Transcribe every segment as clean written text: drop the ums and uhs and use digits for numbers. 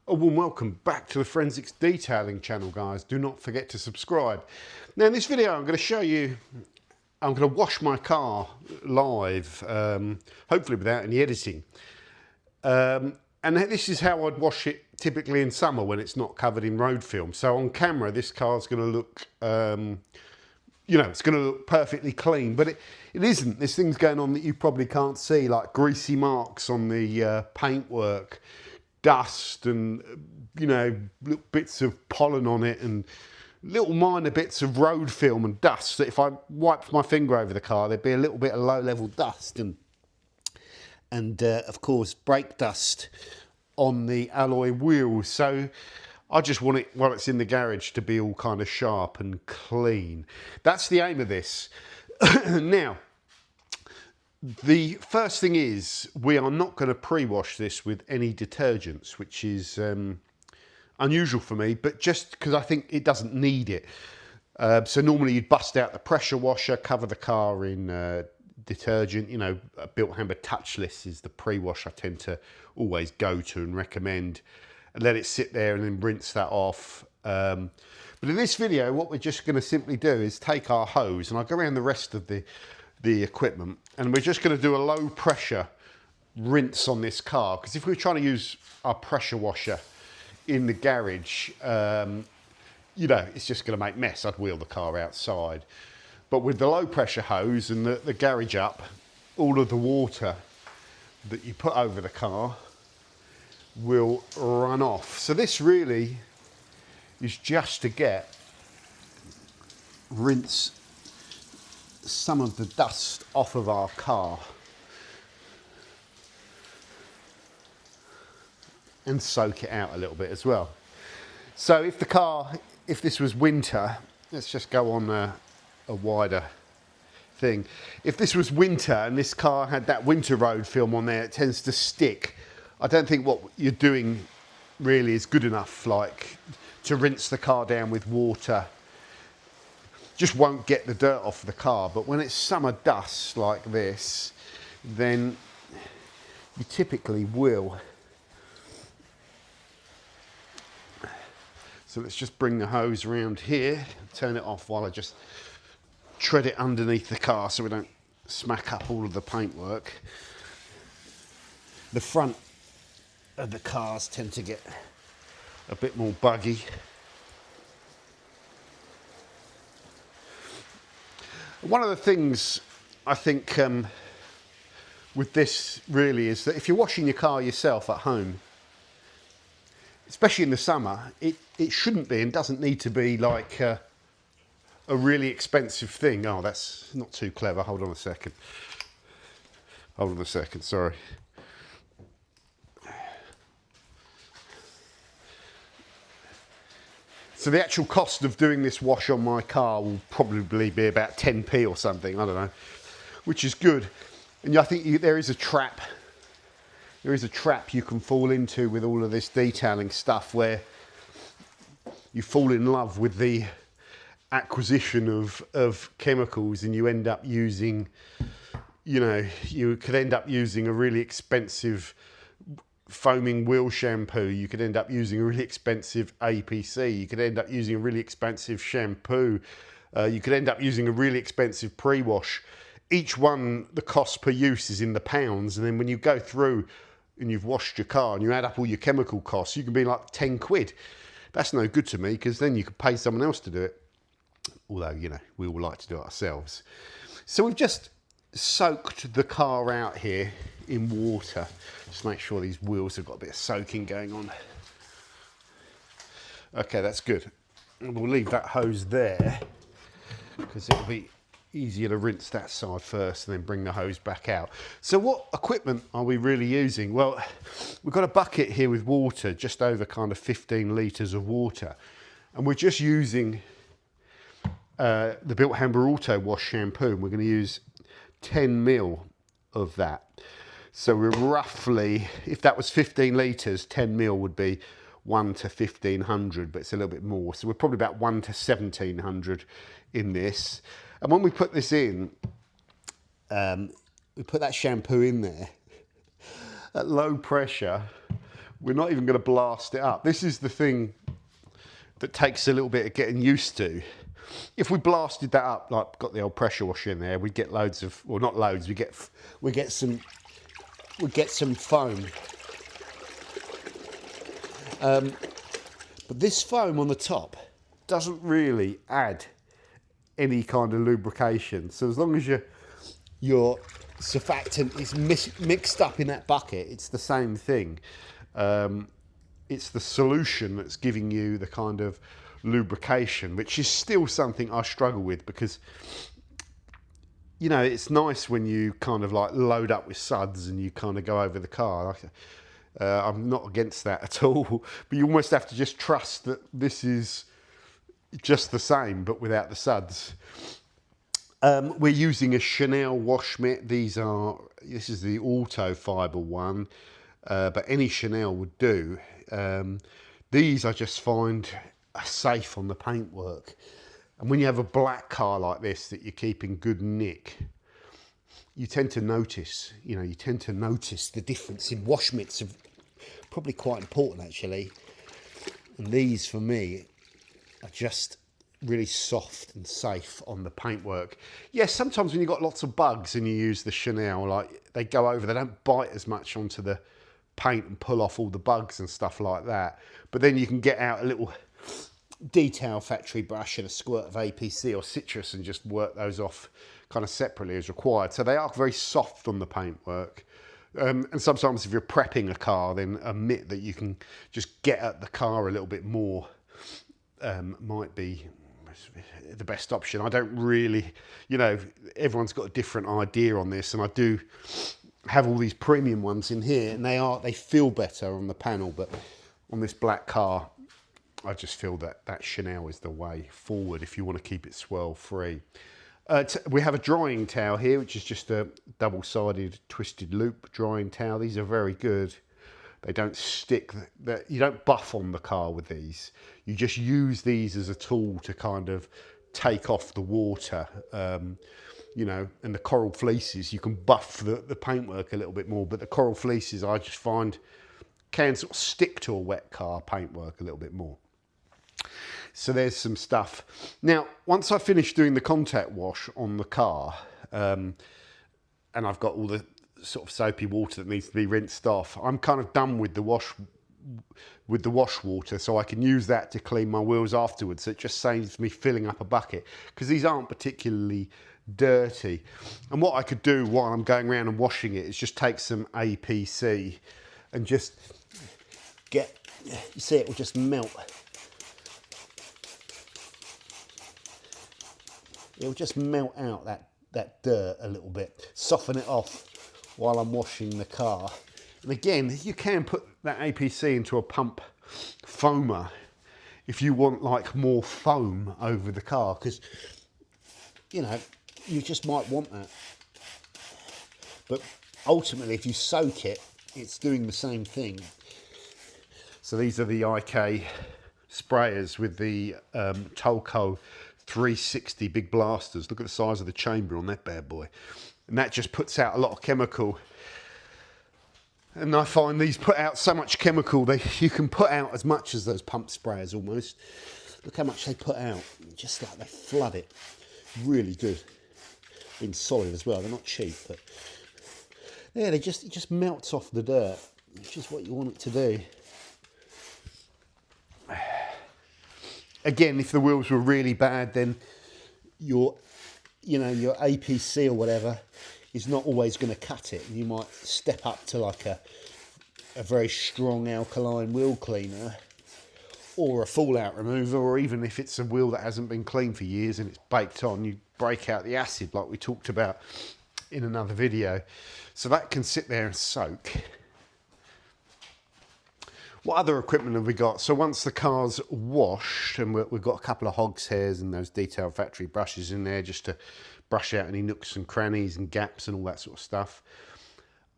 A warm welcome back to the Forensics Detailing channel, guys. Do not forget to subscribe. Now in this video I'm going to show you, I'm going to wash my car live, hopefully without any editing. And this is how I'd wash it typically in summer when it's not covered in road film. So on camera this car's going to look, you know, it's going to look perfectly clean, but it isn't. There's things going on that you probably can't see, like greasy marks on the paintwork, dust and, you know, little bits of pollen on it and little minor bits of road film and dust that if I wiped my finger over the car, there'd be a little bit of low-level dust and of course brake dust on the alloy wheels. So I just want it, while it's in the garage, to be all kind of sharp and clean. That's the aim of this. Now, the first thing is, we are not going to pre-wash this with any detergents, which is unusual for me, but just because I think it doesn't need it. So normally you'd bust out the pressure washer, cover the car in detergent. You know, Bilt Hamber Touchless is the pre-wash I tend to always go to and recommend, and let it sit there and then rinse that off. But in this video, what we're just going to simply do is take our hose, and I'll go around the rest of the equipment, and we're just going to do a low pressure rinse on this car, because if we were trying to use our pressure washer in the garage, you know, it's just going to make mess. I'd wheel the car outside. But with the low pressure hose and the garage up, all of the water that you put over the car will run off. So this really is just to rinse some of the dust off of our car and soak it out a little bit as well. So if this was winter, let's just go on a wider thing. If this was winter and this car had that winter road film on there, it tends to stick. I don't think what you're doing really is good enough, like to rinse the car down with water. Just won't get the dirt off the car. But when it's summer dust like this, then you typically will. So let's just bring the hose around here, turn it off while I just tread it underneath the car so we don't smack up all of the paintwork. The front of the cars tend to get a bit more buggy. One of the things I think with this really is that if you're washing your car yourself at home, especially in the summer, it shouldn't be and doesn't need to be like a really expensive thing. Oh, that's not too clever. Hold on a second. Hold on a second, sorry. So the actual cost of doing this wash on my car will probably be about 10p or something, I don't know, which is good. And I think there is a trap. There is a trap you can fall into with all of this detailing stuff, where you fall in love with the acquisition of chemicals, and you end up using, you know, you could end up using a really expensive foaming wheel shampoo. You could end up using a really expensive APC. You could end up using a really expensive shampoo. You could end up using a really expensive pre-wash. Each one, the cost per use is in the pounds, and then when you go through and you've washed your car and you add up all your chemical costs, you can be like 10 quid. That's no good to me, because then you could pay someone else to do it. Although, you know, we all like to do it ourselves. So we've just soaked the car out here in water. Just make sure these wheels have got a bit of soaking going on. Okay, that's good. And we'll leave that hose there, because it'll be easier to rinse that side first and then bring the hose back out. So what equipment are we really using? Well, we've got a bucket here with water, just over kind of 15 litres of water. And we're just using the Bilt Hamber Auto wash shampoo, and we're going to use 10 mil of that. So we're roughly, if that was 15 litres, 10 mil would be 1 to 1500, but it's a little bit more. So we're probably about 1 to 1700 in this. And when we put this in, we put that shampoo in there at low pressure. We're not even going to blast it up. This is the thing that takes a little bit of getting used to. If we blasted that up, like got the old pressure washer in there, we'd get loads of, well, not loads. We get some foam. But this foam on the top doesn't really add any kind of lubrication. So as long as your surfactant is mixed up in that bucket, it's the same thing. It's the solution that's giving you the kind of lubrication, which is still something I struggle with, because you know, it's nice when you kind of like load up with suds and you kind of go over the car. I'm not against that at all, but you almost have to just trust that this is just the same but without the suds. We're using a Chanel wash mitt. This is the auto fibre one, but any Chanel would do. These I just find are safe on the paintwork. And when you have a black car like this that you keep in good nick, you tend to notice, the difference in wash mitts. Are probably quite important, actually. And these, for me, are just really soft and safe on the paintwork. Yes, sometimes when you've got lots of bugs and you use the Chanel, like they go over, they don't bite as much onto the paint and pull off all the bugs and stuff like that. But then you can get out a little detail factory brush and a squirt of APC or citrus and just work those off kind of separately as required. So they are very soft on the paintwork. And sometimes if you're prepping a car, then a mitt that you can just get at the car a little bit more might be the best option. I don't really, everyone's got a different idea on this, and I do have all these premium ones in here, and they feel better on the panel, but on this black car, I just feel that Chanel is the way forward if you want to keep it swirl free. We have a drying towel here, which is just a double-sided twisted loop drying towel. These are very good. They don't stick, you don't buff on the car with these. You just use these as a tool to kind of take off the water. And the coral fleeces, you can buff the paintwork a little bit more, but the coral fleeces I just find can sort of stick to a wet car paintwork a little bit more. So there's some stuff. Now, once I finish doing the contact wash on the car, and I've got all the sort of soapy water that needs to be rinsed off, I'm kind of done with the wash water, so I can use that to clean my wheels afterwards. So it just saves me filling up a bucket, because these aren't particularly dirty. And what I could do while I'm going around and washing it is just take some APC and just you see it will just melt. It'll just melt out that dirt a little bit, soften it off while I'm washing the car. And again, you can put that APC into a pump foamer if you want like more foam over the car, because you just might want that. But ultimately, if you soak it, it's doing the same thing. So these are the IK sprayers with the Tolco 360 big blasters. Look at the size of the chamber on that bad boy. And that just puts out a lot of chemical. And I find these put out so much chemical, you can put out as much as those pump sprayers almost. Look how much they put out. Just like they flood it. Really good. Being solid as well. They're not cheap, but yeah, it just melts off the dirt, which is what you want it to do. Again, if the wheels were really bad, then your APC or whatever is not always going to cut it. You might step up to like a very strong alkaline wheel cleaner, or a fallout remover, or even if it's a wheel that hasn't been cleaned for years and it's baked on, you break out the acid like we talked about in another video. So that can sit there and soak. What other equipment have we got? So once the car's washed, and we've got a couple of hog's hairs and those detail factory brushes in there just to brush out any nooks and crannies and gaps and all that sort of stuff.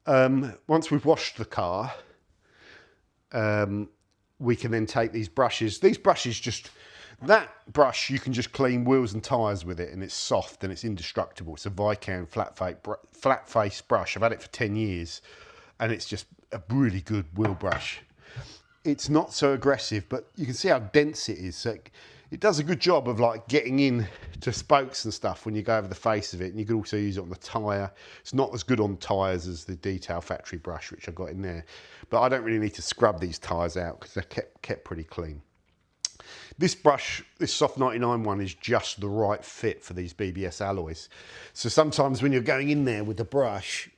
Once we've washed the car, we can then take these brushes. That brush, you can just clean wheels and tyres with it, and it's soft and it's indestructible. It's a Vican flat face brush. I've had it for 10 years, and it's just a really good wheel brush. it's not so aggressive, but you can see how dense it is. So it does a good job of like getting in to spokes and stuff when you go over the face of it. And you can also use it on the tyre. It's not as good on tyres as the Detail Factory brush, which I got in there. But I don't really need to scrub these tyres out because they're kept pretty clean. This brush, this Soft 99 one, is just the right fit for these BBS alloys. So sometimes when you're going in there with the brush,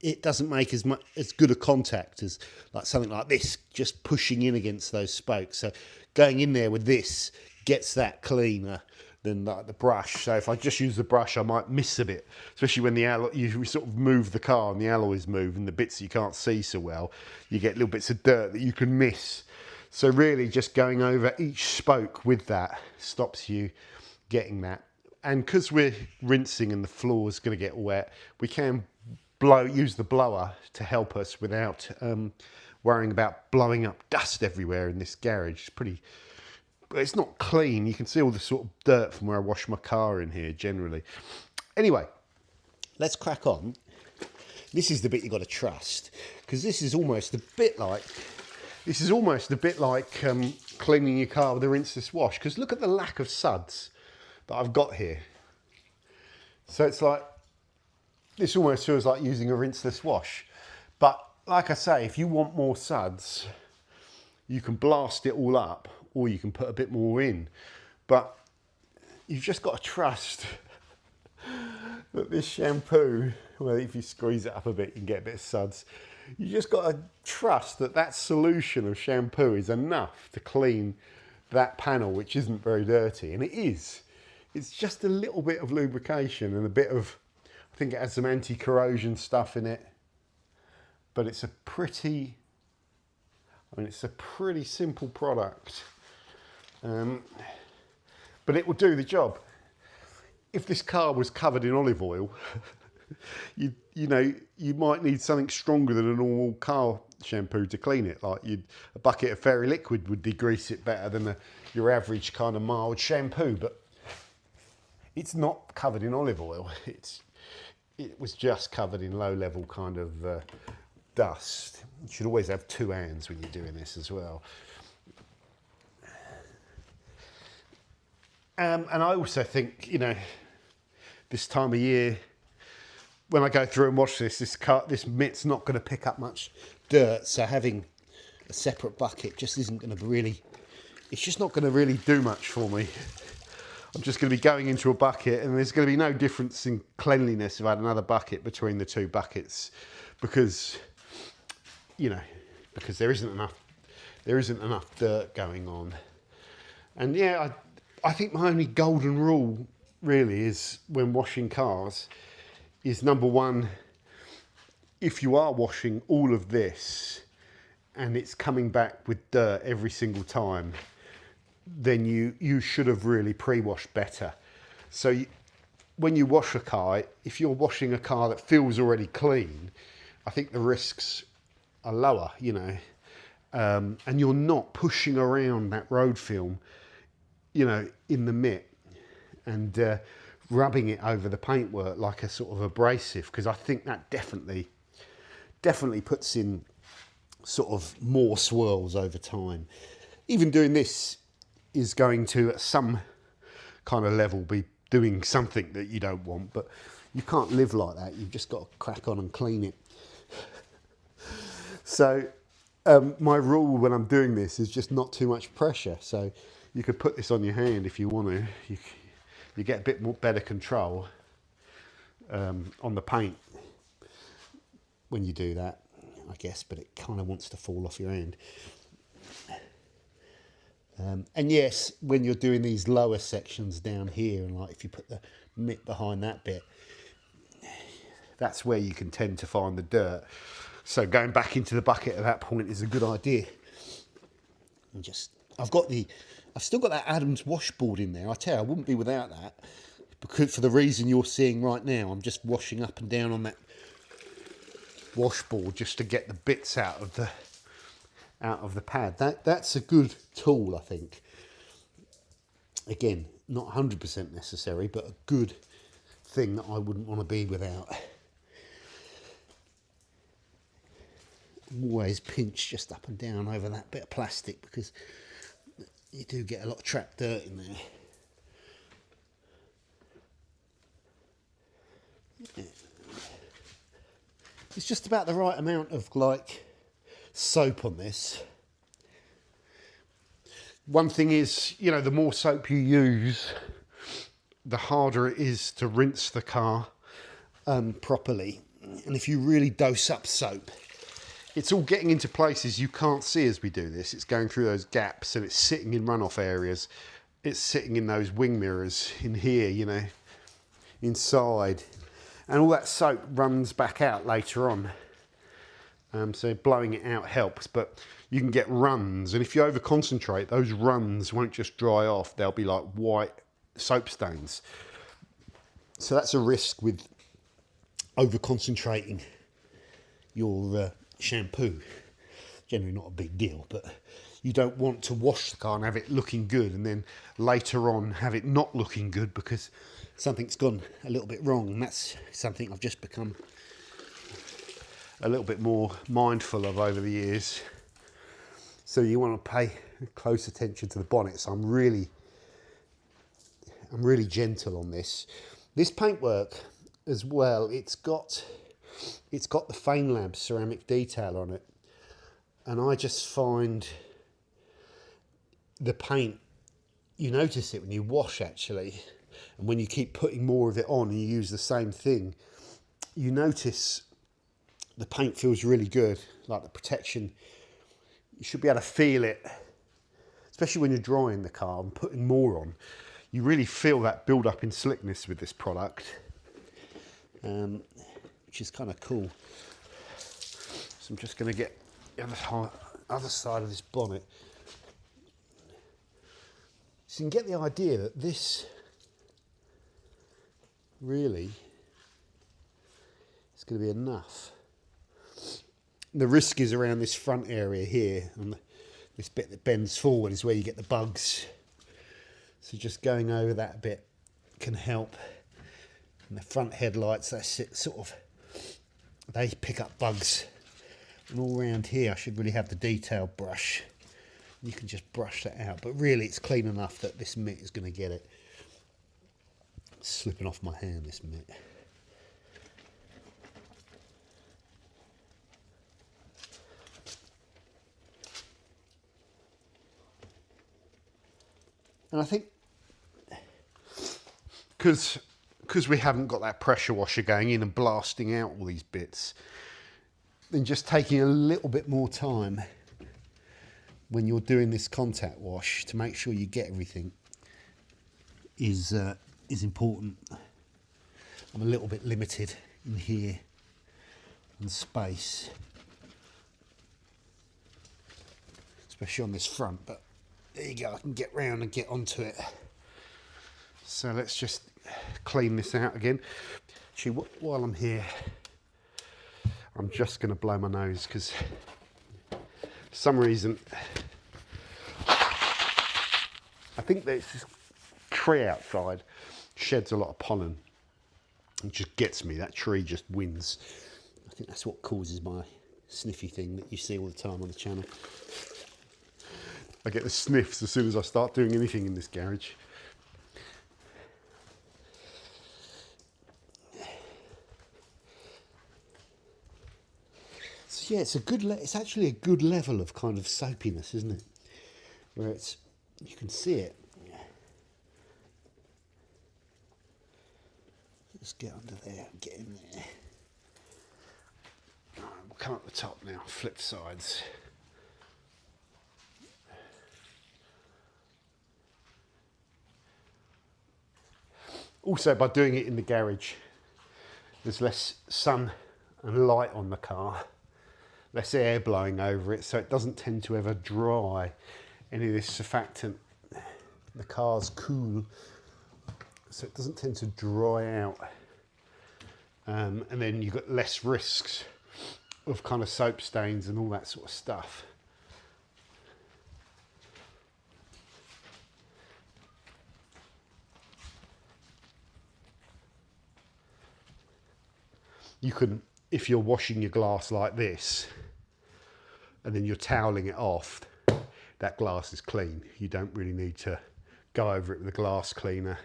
it doesn't make as good a contact as like something like this, just pushing in against those spokes. So going in there with this gets that cleaner than like the brush. So if I just use the brush, I might miss a bit, especially when the alloy, you sort of move the car and the alloys move and the bits you can't see so well, you get little bits of dirt that you can miss. So really just going over each spoke with that stops you getting that. And because we're rinsing and the floor is going to get wet, we can use the blower to help us without worrying about blowing up dust everywhere in this garage. It's not clean. You can see all the sort of dirt from where I wash my car in here generally. Anyway, let's crack on. This is the bit you've got to trust, because this is almost a bit like cleaning your car with a rinseless wash, because look at the lack of suds that I've got here. So it's like, this almost feels like using a rinseless wash. But like I say, if you want more suds, you can blast it all up, or you can put a bit more in. But you've just got to trust that this shampoo, well, if you squeeze it up a bit, you can get a bit of suds. You just got to trust that that solution of shampoo is enough to clean that panel, which isn't very dirty. And it is. It's just a little bit of lubrication and a bit of, I think it has some anti-corrosion stuff in it. But it's a pretty simple product. But it will do the job. If this car was covered in olive oil, you might need something stronger than a normal car shampoo to clean it. Like a bucket of Fairy Liquid would degrease it better than your average kind of mild shampoo. But it's not covered in olive oil. It was just covered in low-level kind of dust. You should always have two hands when you're doing this as well. And I also think, this time of year, when I go through and wash this mitt's not going to pick up much dirt. So having a separate bucket just isn't going to really, it's just not going to really do much for me. I'm just going to be going into a bucket, and there's going to be no difference in cleanliness if I had another bucket between the two buckets, because there isn't enough dirt going on. And yeah, I think my only golden rule really is when washing cars is, number one, if you are washing all of this and it's coming back with dirt every single time, then you should have really pre-washed better. So when you wash a car, if you're washing a car that feels already clean, I think the risks are lower, and you're not pushing around that road film, in the mitt and rubbing it over the paintwork like a sort of abrasive, because I think that definitely puts in sort of more swirls over time. Even doing this is going to, at some kind of level, be doing something that you don't want, but you can't live like that. You've just got to crack on and clean it. So my rule when I'm doing this is just not too much pressure. So you could put this on your hand if you want to. You get a bit more better control on the paint when you do that, I guess, but it kind of wants to fall off your hand. And yes, when you're doing these lower sections down here, and like if you put the mitt behind that bit, that's where you can tend to find the dirt. So going back into the bucket at that point is a good idea. And I've still got that Adams washboard in there. I tell you, I wouldn't be without that, because for the reason you're seeing right now, I'm just washing up and down on that washboard just to get the bits out of the pad. That's a good tool, I think. Again, not 100% necessary, but a good thing that I wouldn't want to be without. always pinch just up and down over that bit of plastic, because you do get a lot of trapped dirt in there. It's just about the right amount of like soap on this. One thing is, you know, the more soap you use, the harder it is to rinse the car properly. And if you really dose up soap, it's all getting into places you can't see as we do this. It's going through those gaps, and it's sitting in runoff areas. It's sitting in those wing mirrors in here, you know, inside. And all that soap runs back out later on. So blowing it out helps, but you can get runs. And if you over concentrate, those runs won't just dry off. They'll be like white soap stains. So that's a risk with over concentrating your shampoo. Generally not a big deal, but you don't want to wash the car and have it looking good and then later on have it not looking good because something's gone a little bit wrong. And that's something I've just become a little bit more mindful of over the years. So you want to pay close attention to the bonnet. So I'm really gentle on this. This paintwork as well, it's got the Feynlab ceramic detail on it. And I just find the paint, you notice it when you wash actually. And when you keep putting more of it on and you use the same thing, you notice the paint feels really good, like the protection. You should be able to feel it, especially when you're drying the car and putting more on. You really feel that build up in slickness with this product, which is kind of cool. So I'm just going to get the other side of this bonnet. So you can get the idea that this really is going to be enough. The risk is around this front area here, and this bit that bends forward is where you get the bugs. So just going over that bit can help. And the front headlights, they pick up bugs. And all around here, I should really have the detail brush. You can just brush that out, but really it's clean enough that this mitt is going to get it. It's slipping off my hand, this mitt. And I think because we haven't got that pressure washer going in and blasting out all these bits, then just taking a little bit more time when you're doing this contact wash to make sure you get everything is important. I'm a little bit limited in here on space, especially on this front, but there you go, I can get round and get onto it. So let's just clean this out again. Actually, while I'm here, I'm just going to blow my nose because for some reason I think there's this tree outside sheds a lot of pollen. It just gets me. That tree just wins. I think that's what causes my sniffy thing that you see all the time on the channel. I get the sniffs as soon as I start doing anything in this garage. So yeah, it's actually a good level of kind of soapiness, isn't it? Where you can see it. Let's get under there and get in there. All right, we'll come up the top now, flip sides. Also, by doing it in the garage, there's less sun and light on the car, less air blowing over it, so it doesn't tend to ever dry any of this surfactant. The car's cool, so it doesn't tend to dry out. And then you've got less risks of kind of soap stains and all that sort of stuff. You can, if you're washing your glass like this, and then you're toweling it off, that glass is clean. You don't really need to go over it with a glass cleaner.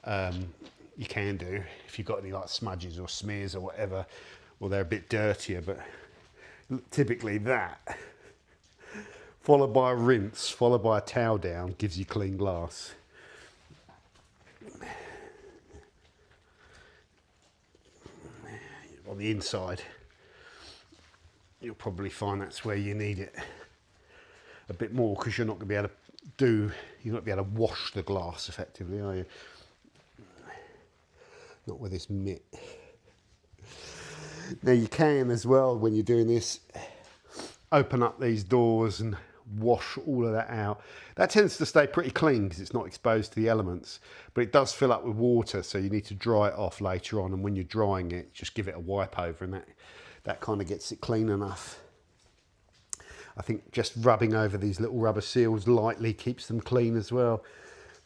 You can do if you've got any like smudges or smears or whatever, or they're a bit dirtier, but typically that, followed by a rinse, followed by a towel down, gives you clean glass. On the inside, you'll probably find that's where you need it a bit more, because you're not going to be able to wash the glass effectively, are you? Not with this mitt. Now you can as well, when you're doing this, open up these doors and wash all of that out. That tends to stay pretty clean because it's not exposed to the elements, but it does fill up with water, so you need to dry it off later on, and when you're drying it, just give it a wipe over, and that kind of gets it clean enough. I think just rubbing over these little rubber seals lightly keeps them clean as well.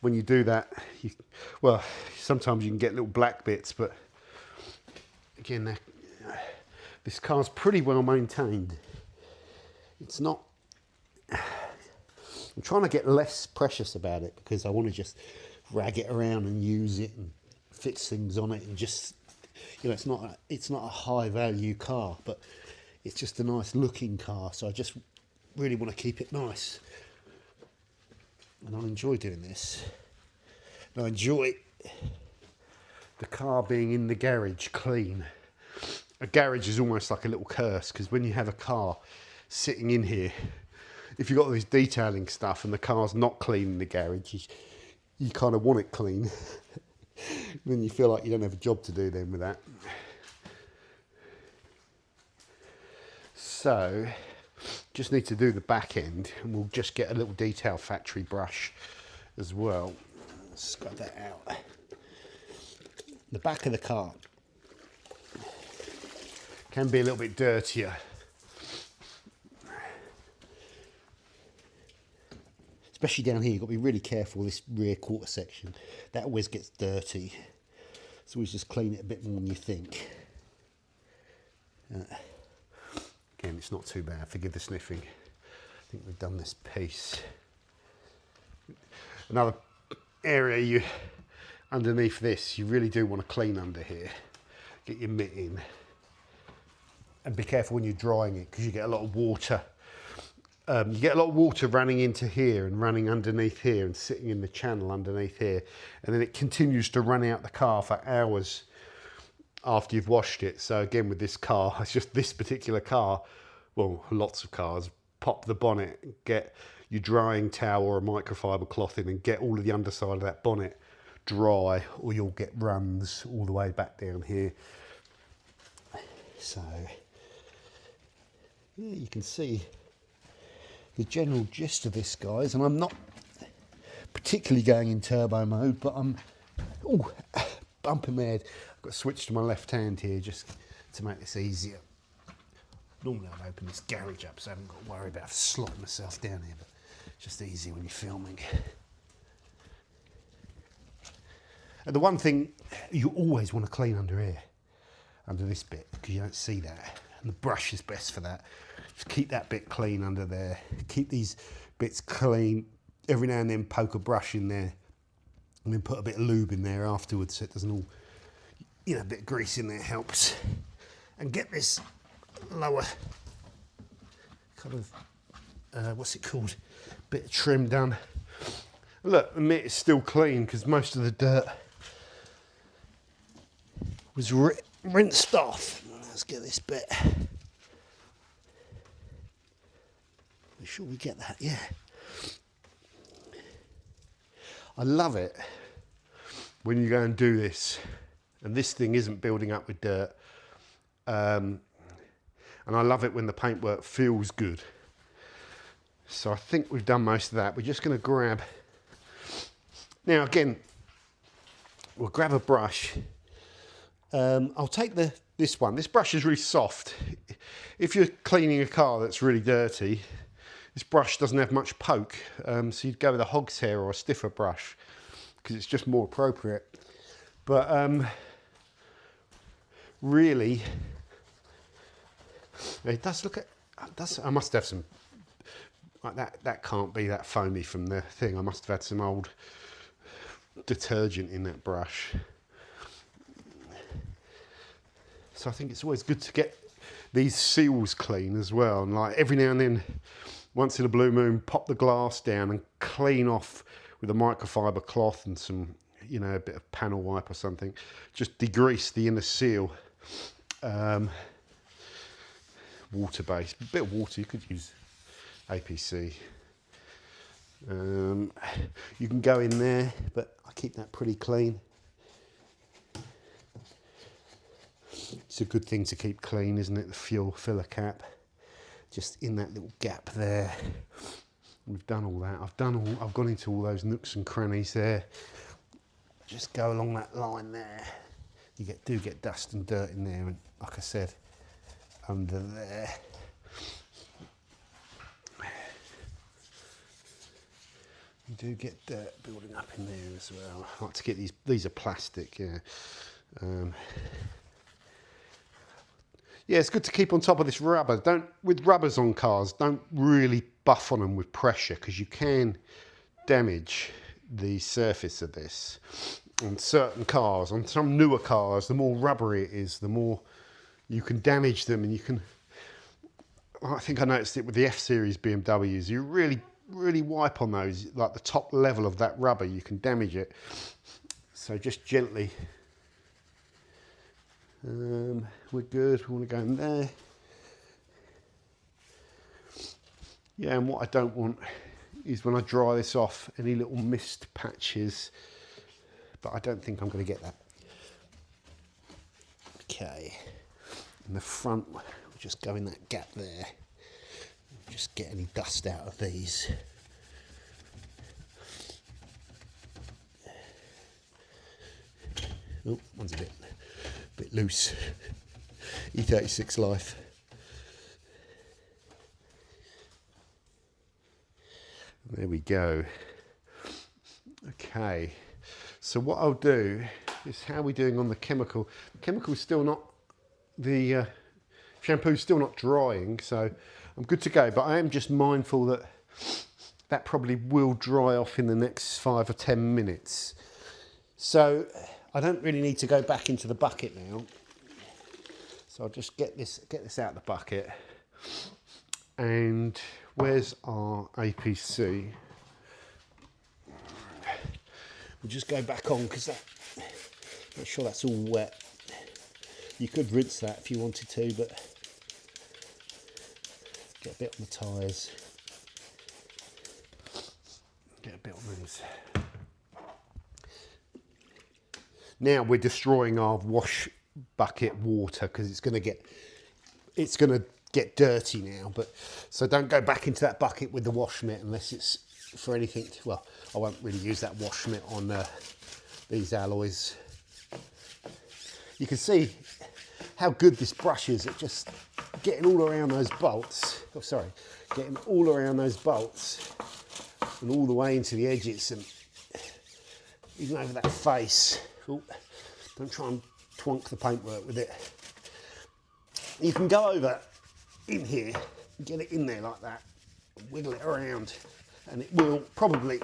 When you do that, well, sometimes you can get little black bits, but again, this car's pretty well maintained. It's not, I'm trying to get less precious about it, because I want to just rag it around and use it and fix things on it, and just, you know, it's not a high value car, but it's just a nice looking car, so I just really want to keep it nice. And I enjoy doing this. And I enjoy the car being in the garage clean. A garage is almost like a little curse, because when you have a car sitting in here, if you've got all this detailing stuff and the car's not clean in the garage, you kind of want it clean. Then you feel like you don't have a job to do then with that. So, just need to do the back end, and we'll just get a little detail factory brush as well. Let's scrub that out. The back of the car can be a little bit dirtier. Especially down here, you've got to be really careful, this rear quarter section. That always gets dirty. So we just clean it a bit more than you think. Again, it's not too bad, forgive the sniffing. I think we've done this piece. Another area underneath this, you really do want to clean under here. Get your mitt in. And be careful when you're drying it, because you get a lot of water. You get a lot of water running into here and running underneath here and sitting in the channel underneath here. And then it continues to run out the car for hours after you've washed it. So again, with this car, it's just this particular car, well, lots of cars, pop the bonnet, get your drying towel or a microfiber cloth in and get all of the underside of that bonnet dry, or you'll get runs all the way back down here. So, yeah, you can see the general gist of this, guys, and I'm not particularly going in turbo mode, but I'm bumping my head. I've got to switch to my left hand here just to make this easier. Normally I'd open this garage up, so I haven't got to worry about slotting myself down here, but it's just easy when you're filming. And the one thing you always want to clean under here, under this bit, because you don't see that, and the brush is best for that. Just keep that bit clean under there. Keep these bits clean. Every now and then poke a brush in there, and then put a bit of lube in there afterwards, so it doesn't all, you know, a bit of grease in there helps. And get this lower kind of, what's it called, bit of trim done. Look, the mitt is still clean because most of the dirt was rinsed off. Let's get this bit. Make sure we get that, yeah. I love it when you go and do this, and this thing isn't building up with dirt. And I love it when the paintwork feels good. So I think we've done most of that. We're just going to grab, now again, we'll grab a brush. I'll take this one. This brush is really soft. If you're cleaning a car that's really dirty, this brush doesn't have much poke. So you'd go with a hog's hair or a stiffer brush because it's just more appropriate. But really, it does look at, I must have some, like that can't be that foamy from the thing. I must have had some old detergent in that brush. So I think it's always good to get these seals clean as well. And like every now and then, once in a blue moon, pop the glass down and clean off with a microfiber cloth and some, you know, a bit of panel wipe or something. Just degrease the inner seal. Water-based, a bit of water, you could use APC. You can go in there, but I keep that pretty clean. It's a good thing to keep clean, isn't it? The fuel filler cap, just in that little gap there. We've done all that. I've gone into all those nooks and crannies there. Just go along that line there. You do get dust and dirt in there, and like I said, under there. You do get dirt building up in there as well. I like to get these are plastic, yeah. Yeah, it's good to keep on top of this rubber. With rubbers on cars, don't really buff on them with pressure, because you can damage the surface of this. On certain cars, on some newer cars, the more rubbery it is, the more you can damage them, and you can, I think I noticed it with the F-Series BMWs, you really wipe on those, like the top level of that rubber, you can damage it. So just gently. We're good, we want to go in there. Yeah, and what I don't want is when I dry this off, any little mist patches, but I don't think I'm going to get that. Okay, in the front, we'll just go in that gap there, just get any dust out of these. Oh, one's a bit loose. E36 life. There we go. Okay, so what I'll do is, how are we doing on the chemical? The chemical's still not, the shampoo's still not drying, so I'm good to go, but I am just mindful that that probably will dry off in the next 5 or 10 minutes. So I don't really need to go back into the bucket now. So I'll just get this out of the bucket. And where's our APC? We'll just go back on, because I'm not sure that's all wet. You could rinse that if you wanted to, but get a bit on the tyres. Get a bit on these. Now we're destroying our wash bucket water, because it's going to get dirty now. But so don't go back into that bucket with the wash mitt unless it's for anything. Well, I won't really use that wash mitt on these alloys. You can see how good this brush is at just getting all around those bolts. Oh, sorry, getting all around those bolts and all the way into the edges, and even over that face. Ooh, don't try and twonk the paintwork with it. You can go over in here, get it in there like that, wiggle it around, and it will probably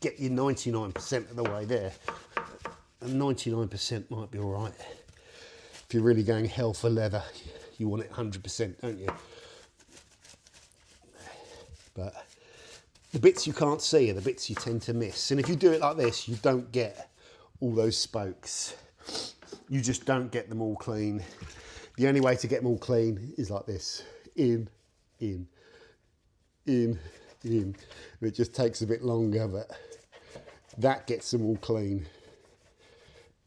get you 99% of the way there. And 99% might be all right. If you're really going hell for leather, you want it 100%, don't you? But the bits you can't see are the bits you tend to miss. And if you do it like this, you don't get all those spokes. You just don't get them all clean. The only way to get them all clean is like this. In. And it just takes a bit longer, but that gets them all clean.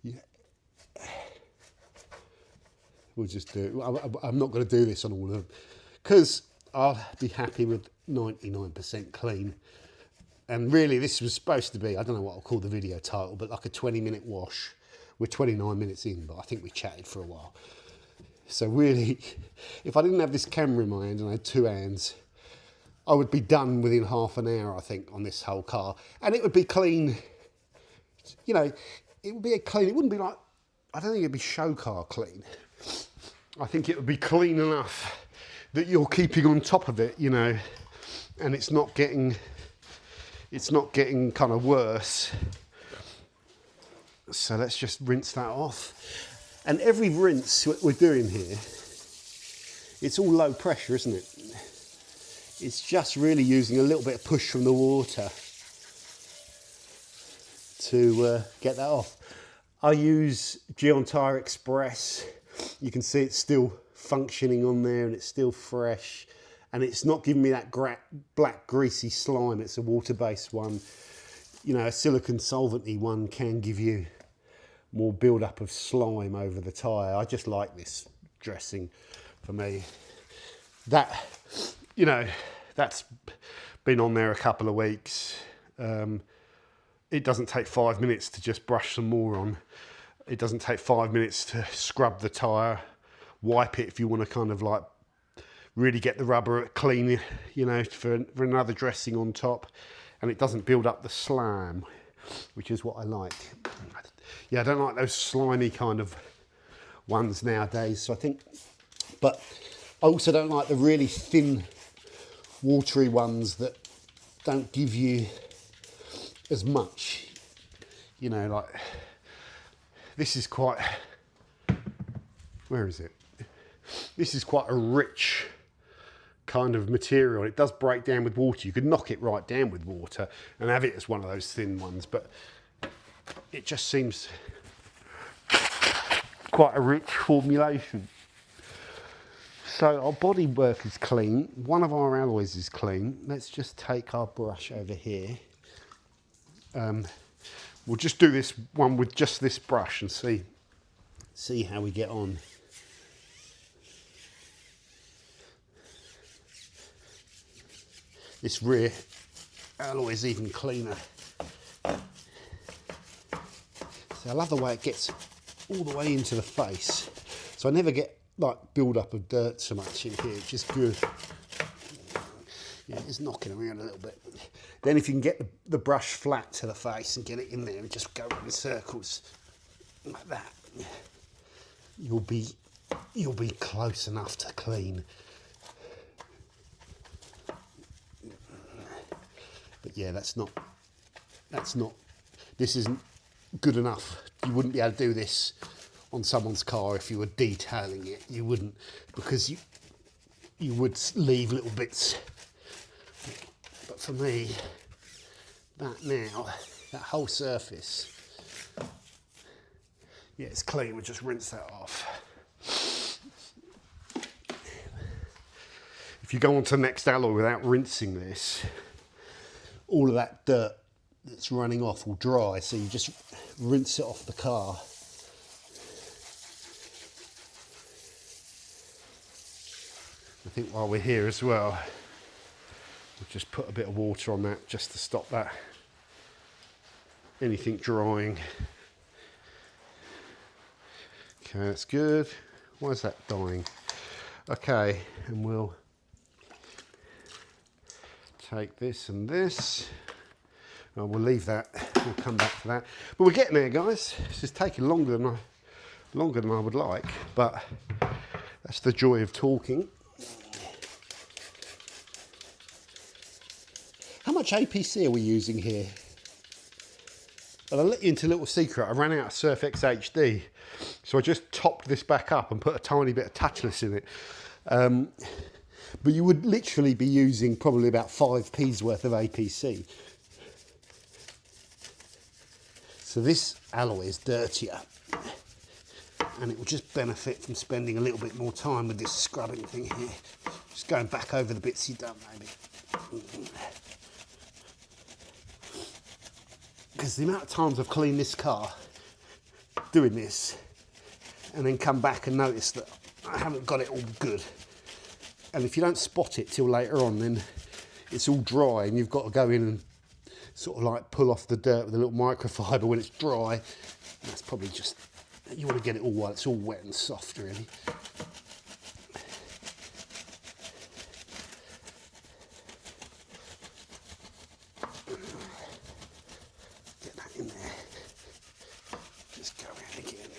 Yeah. We'll just do it. I'm not going to do this on all of them, because I'll be happy with 99% clean. And really, this was supposed to be, I don't know what I'll call the video title, but like a 20-minute wash. We're 29 minutes in, but I think we chatted for a while. So really, if I didn't have this camera in my hand and I had two hands, I would be done within half an hour, I think, on this whole car. And it would be clean, you know, it would be a clean, it wouldn't be like, I don't think it'd be show car clean. I think it would be clean enough that you're keeping on top of it, you know, and it's not getting kind of worse. So let's just rinse that off. And every rinse we're doing here, it's all low pressure, isn't it? It's just really using a little bit of push from the water to get that off. I use Geon Tire Express. You can see it's still functioning on there and it's still fresh. And it's not giving me that black greasy slime. It's a water-based one. You know, a silicone solvent-y one can give you more build-up of slime over the tyre. I just like this dressing for me. That, you know, that's been on there a couple of weeks. It doesn't take 5 minutes to just brush some more on. It doesn't take 5 minutes to scrub the tyre, wipe it if you want to kind of like really get the rubber clean, you know, for another dressing on top. And it doesn't build up the slime, which is what I like. Yeah, I don't like those slimy kind of ones nowadays. So I think, but I also don't like the really thin, watery ones that don't give you as much. You know, like this is quite, where is it? This is quite a rich kind of material. It does break down with water. You could knock it right down with water and have it as one of those thin ones, but it just seems quite a rich formulation. So our bodywork is clean. One of our alloys is clean. Let's just take our brush over here. We'll just do this one with just this brush and see how we get on. This rear alloy is even cleaner. So I love the way it gets all the way into the face. So I never get like build up of dirt so much in here, which is good. Yeah, it's knocking around a little bit. Then if you can get the brush flat to the face and get it in there and just go in circles like that, you'll be close enough to clean. But yeah, this isn't good enough. You wouldn't be able to do this on someone's car if you were detailing it. You wouldn't, because you would leave little bits. But for me, that whole surface, yeah, it's clean. We'll just rinse that off. If you go on to the next alloy without rinsing this, all of that dirt that's running off will dry, so you just rinse it off the car. I think while we're here as well, we'll just put a bit of water on that just to stop that anything drying. Okay, that's good. Why is that dying? Okay, and we'll take this and this. We'll leave that. We'll come back to that. But we're getting there, guys. This is taking longer than I would like, but that's the joy of talking. How much APC are we using here? Well, I'll let you into a little secret. I ran out of Surf X HD, so I just topped this back up and put a tiny bit of touchless in it. But you would literally be using probably about 5p's worth of APC. So this alloy is dirtier, and it will just benefit from spending a little bit more time with this scrubbing thing here. Just going back over the bits you've done, maybe. Because the amount of times I've cleaned this car doing this and then come back and notice that I haven't got it all good. And if you don't spot it till later on, then it's all dry and you've got to go in and sort of like pull off the dirt with a little microfiber when it's dry. That's probably just, you want to get it all while it's all wet and soft, really. Get that in there. Just go around again.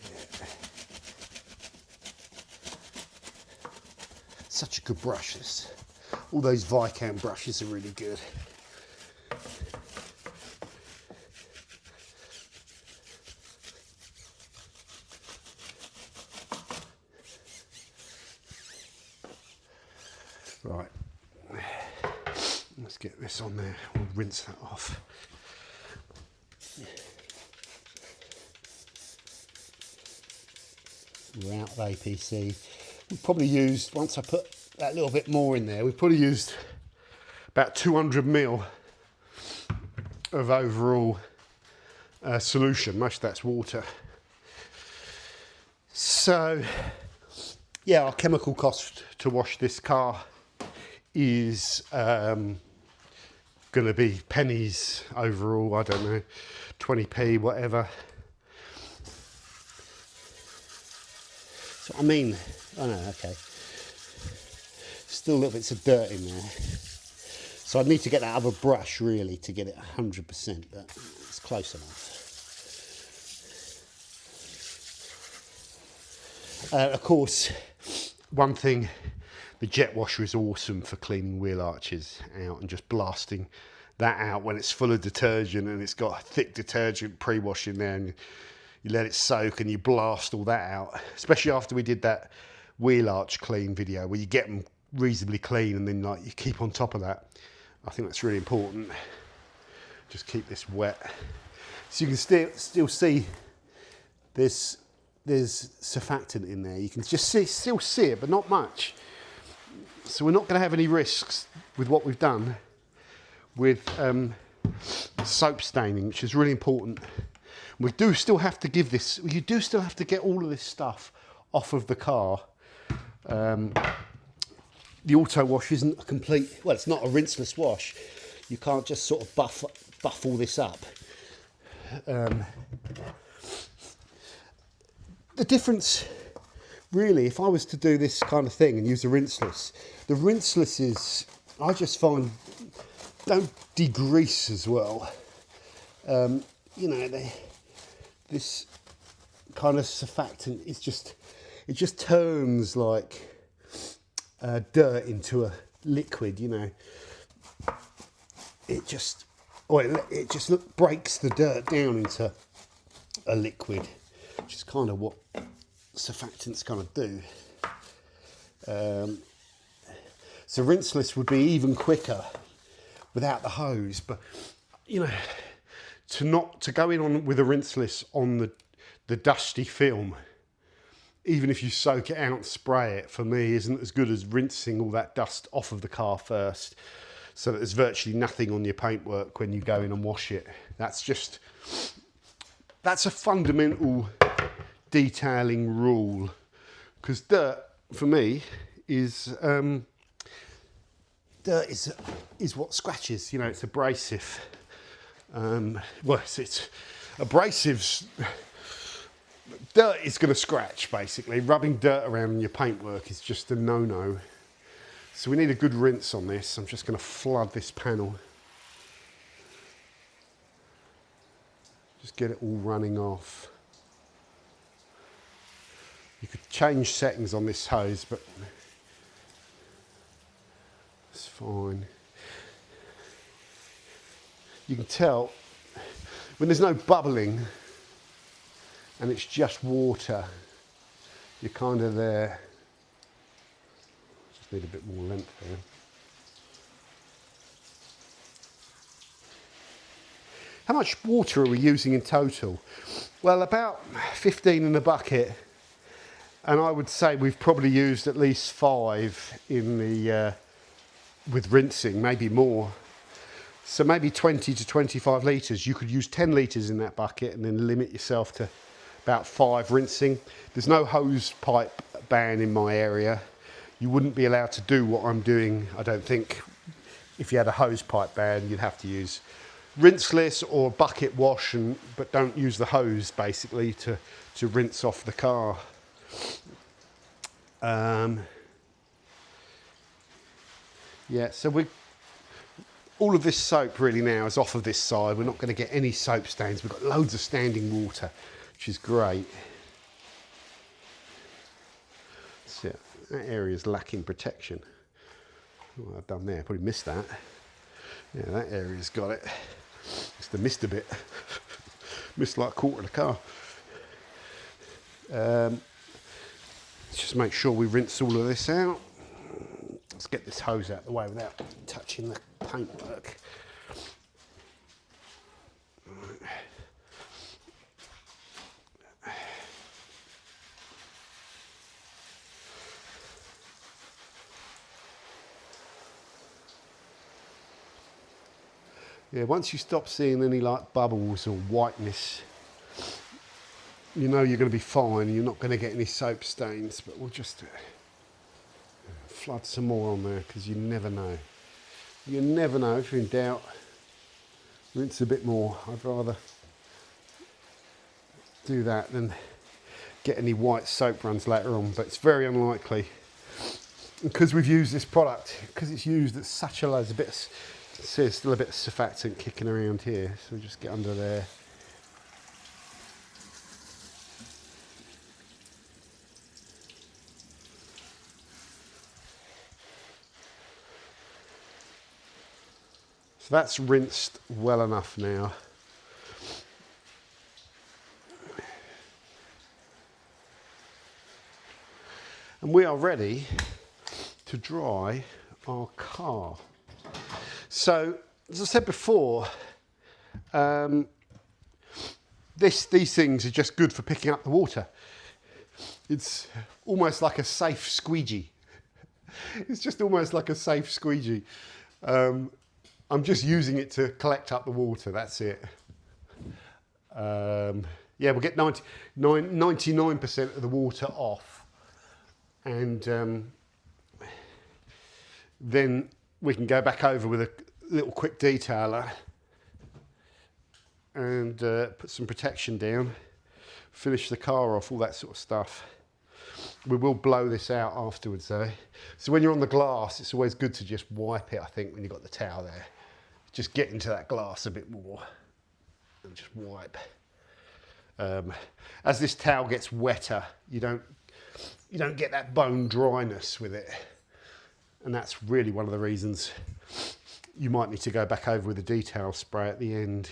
Yeah. Such a good brush. This. All those Viscount brushes are really good. Right, let's get this on there. We'll rinse that off. We're out of APC. We probably used, once I put that little bit more in there, we've probably used about 200 ml of overall solution. Most of that's water. So, yeah, our chemical cost to wash this car is going to be pennies overall. I don't know, 20p, whatever. So I mean, oh no, okay. Still little bits of dirt in there. So I'd need to get that other brush really to get it 100%, but it's close enough. Of course, one thing, the jet washer is awesome for cleaning wheel arches out and just blasting that out when it's full of detergent and it's got thick detergent pre-wash in there, and you let it soak and you blast all that out, especially after we did that wheel arch clean video where you get them reasonably clean and then like you keep on top of that. I think that's really important. Just keep this wet. So you can still see there's surfactant in there. You can just still see it, but not much. So we're not going to have any risks with what we've done with soap staining, which is really important. We do still have to give this, you do still have to get all of this stuff off of the car. The auto wash isn't a complete, well, it's not a rinseless wash. You can't just sort of buff all this up. The difference, really, if I was to do this kind of thing and use a rinseless, the rinseless is, I just find, don't degrease as well. You know, this kind of surfactant is just, it just turns like dirt into a liquid, you know. It just, it just breaks the dirt down into a liquid, which is kind of what surfactants kind of do. So rinseless would be even quicker without the hose, but you know, to go in on with a rinseless on the dusty film, even if you soak it out and spray it, for me isn't as good as rinsing all that dust off of the car first, so that there's virtually nothing on your paintwork when you go in and wash it. That's a fundamental detailing rule, because dirt for me is dirt is what scratches. You know, it's abrasive. Well, it's abrasives. Dirt is going to scratch, basically. Rubbing dirt around in your paintwork is just a no-no. So we need a good rinse on this. I'm just going to flood this panel. Just get it all running off. You could change settings on this hose, but it's fine. You can tell when there's no bubbling and it's just water, you're kind of there. Just need a bit more length there. How much water are we using in total? Well, about 15 in the bucket, and I would say we've probably used at least 5 in the with rinsing, maybe more. So maybe 20 to 25 litres. You could use 10 litres in that bucket and then limit yourself to about 5 rinsing. There's no hose pipe ban in my area. You wouldn't be allowed to do what I'm doing, I don't think. If you had a hose pipe ban, you'd have to use rinseless or bucket wash, but don't use the hose basically to rinse off the car. Yeah, so all of this soap really now is off of this side. We're not going to get any soap stains. We've got loads of standing water, which is great. So, That area is lacking protection. What I've done there, probably missed that. Yeah, that area's got it. Just missed a bit. Missed like a quarter of the car. Let's just make sure we rinse all of this out. Let's get this hose out of the way without touching the paintwork. Yeah, once you stop seeing any like bubbles or whiteness, you know you're going to be fine. You're not going to get any soap stains, but we'll just flood some more on there because you never know. You never know. If you're in doubt, rinse a bit more. I'd rather do that than get any white soap runs later on, but it's very unlikely. Because we've used this product, because it's used at such a low, there's a bit of, see, there's still a bit of surfactant kicking around here, so we'll just get under there. So that's rinsed well enough now. And we are ready to dry our car. So, as I said before, these things are just good for picking up the water. It's almost like a safe squeegee. It's just almost like a safe squeegee. I'm just using it to collect up the water, that's it. Yeah, we'll get 99% of the water off. And then we can go back over with a little quick detailer and put some protection down, finish the car off, all that sort of stuff. We will blow this out afterwards though. So when you're on the glass, it's always good to just wipe it, I think, when you've got the towel there. Just get into that glass a bit more and just wipe. As this towel gets wetter, you don't get that bone dryness with it. And that's really one of the reasons you might need to go back over with a detail spray at the end.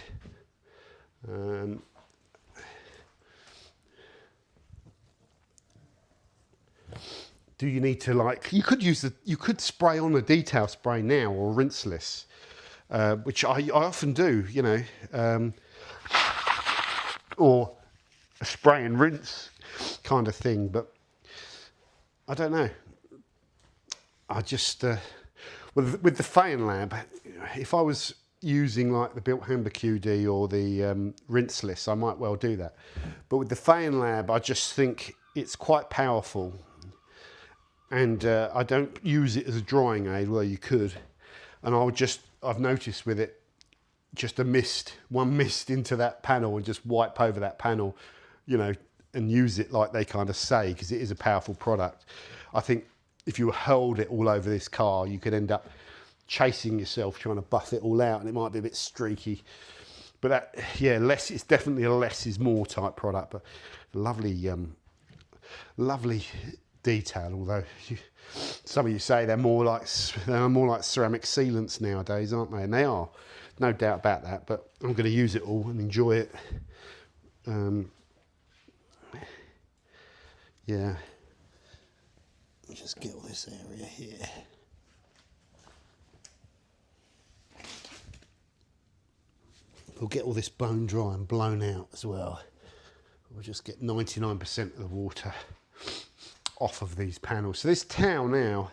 Do you need to, like, you could spray on a detail spray now or rinseless, which I often do, you know, or a spray and rinse kind of thing, but I don't know. I just, with the Feynlab, if I was using like the Bilt Hamber QD or the rinseless, I might well do that. But with the Feynlab, I just think it's quite powerful. And I don't use it as a drying aid, well you could. And I've noticed with it, just one mist into that panel and just wipe over that panel, you know, and use it like they kind of say, because it is a powerful product. I think if you held it all over this car, you could end up chasing yourself trying to buff it all out, and it might be a bit streaky. But that, yeah, it's definitely a less is more type product, but lovely, lovely detail. Although some of you say they're more like ceramic sealants nowadays, aren't they? And they are, no doubt about that. But I'm going to use it all and enjoy it. Yeah. Just get all this area here. We'll get all this bone dry and blown out as well. We'll just get 99% of the water off of these panels. So this towel now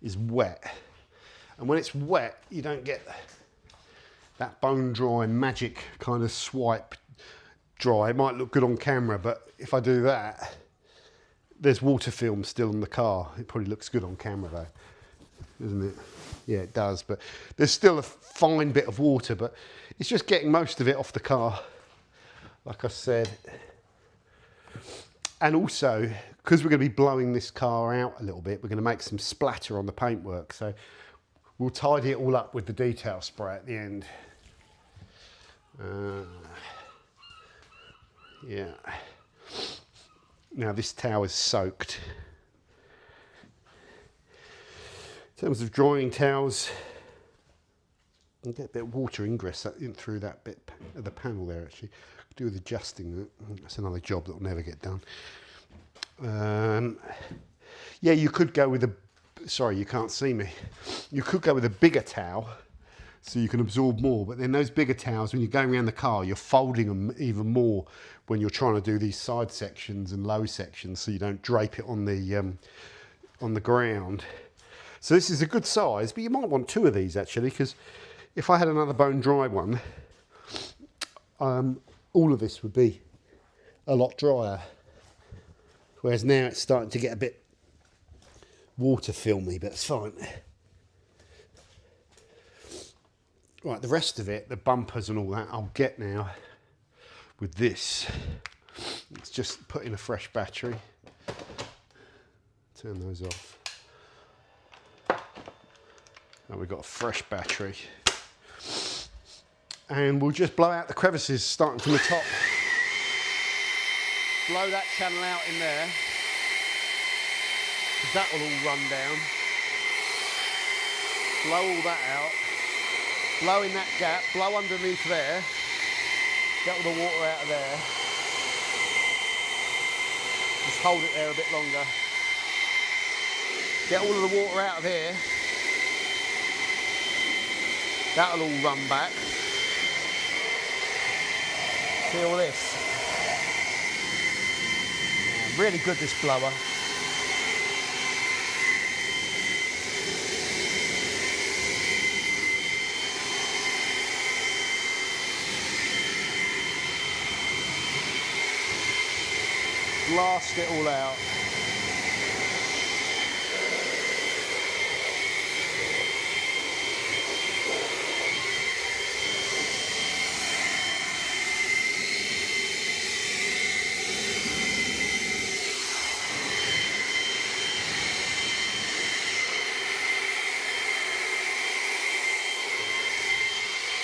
is wet. And when it's wet, you don't get that bone dry magic kind of swipe dry. It might look good on camera, but if I do that, there's water film still in the car. It probably looks good on camera though, doesn't it? Yeah, it does, but there's still a fine bit of water, but it's just getting most of it off the car, like I said. And also, because we're going to be blowing this car out a little bit, we're going to make some splatter on the paintwork, so we'll tidy it all up with the detail spray at the end. Yeah. Now this towel is soaked. In terms of drying towels, you get a bit of water ingress in through that bit of the panel there actually. Do with adjusting that. That's another job that will never get done. Yeah, you could go with a, sorry you can't see me, you could go with a bigger towel so you can absorb more, but then those bigger towels, when you're going around the car, you're folding them even more when you're trying to do these side sections and low sections, so you don't drape it on the ground. So this is a good size, but you might want two of these actually, because if I had another bone dry one, all of this would be a lot drier. Whereas now it's starting to get a bit water filmy, but it's fine. Right, the rest of it, the bumpers and all that, I'll get now with this. Let's just put in a fresh battery. Turn those off. Now we've got a fresh battery. And we'll just blow out the crevices starting from the top. Blow that channel out in there, because that will all run down. Blow all that out. Blow in that gap, blow underneath there. Get all the water out of there. Just hold it there a bit longer. Get all of the water out of here. That'll all run back. See all this? Yeah, really good, this blower. Blast it all out.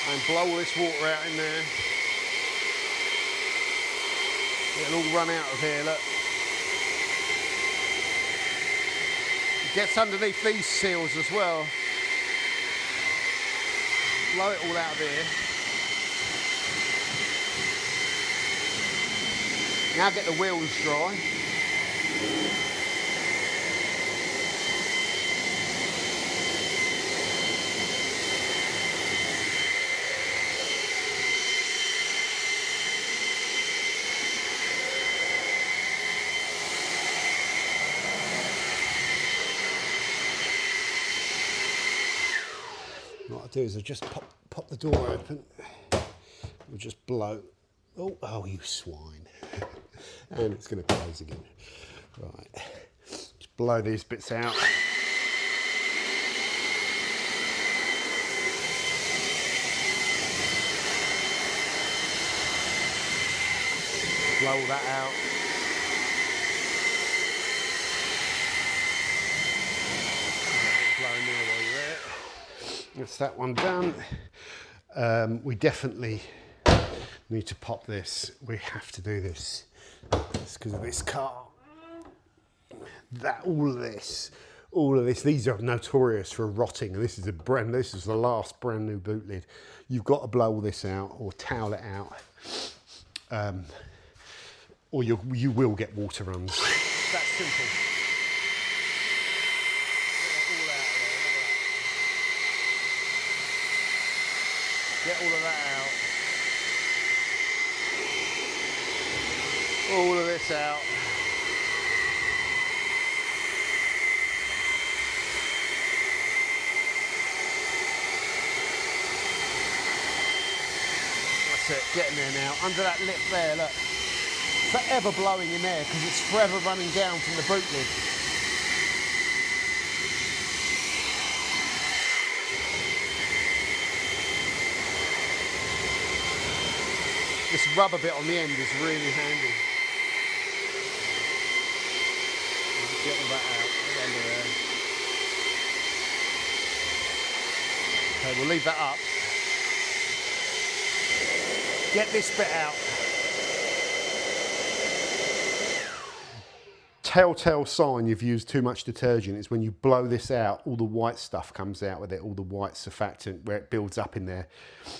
And blow all this water out in there. It'll all run out of here, look. It gets underneath these seals as well. Blow it all out of here. Now get the wheels dry. What I'll do is I'll just pop the door open. We'll just blow. Oh, you swine. And it's going to close again. Right. Just blow these bits out. Blow all that out. Blowing there while you're there. That's that one done. We definitely need to pop this. We have to do this. It's because of this car. All of this. These are notorious for rotting, and this is the last brand new boot lid. You've got to blow all this out or towel it out, or you will get water runs. That's simple. Get all of that out. All of this out. That's it, getting there now. Under that lip there, look. Forever blowing in there because it's forever running down from the boot lid. This rubber bit on the end is really handy. Get all that out at the end of there. Okay, we'll leave that up. Get this bit out. telltale sign you've used too much detergent is when you blow this out, all the white stuff comes out with it, all the white surfactant where it builds up in there.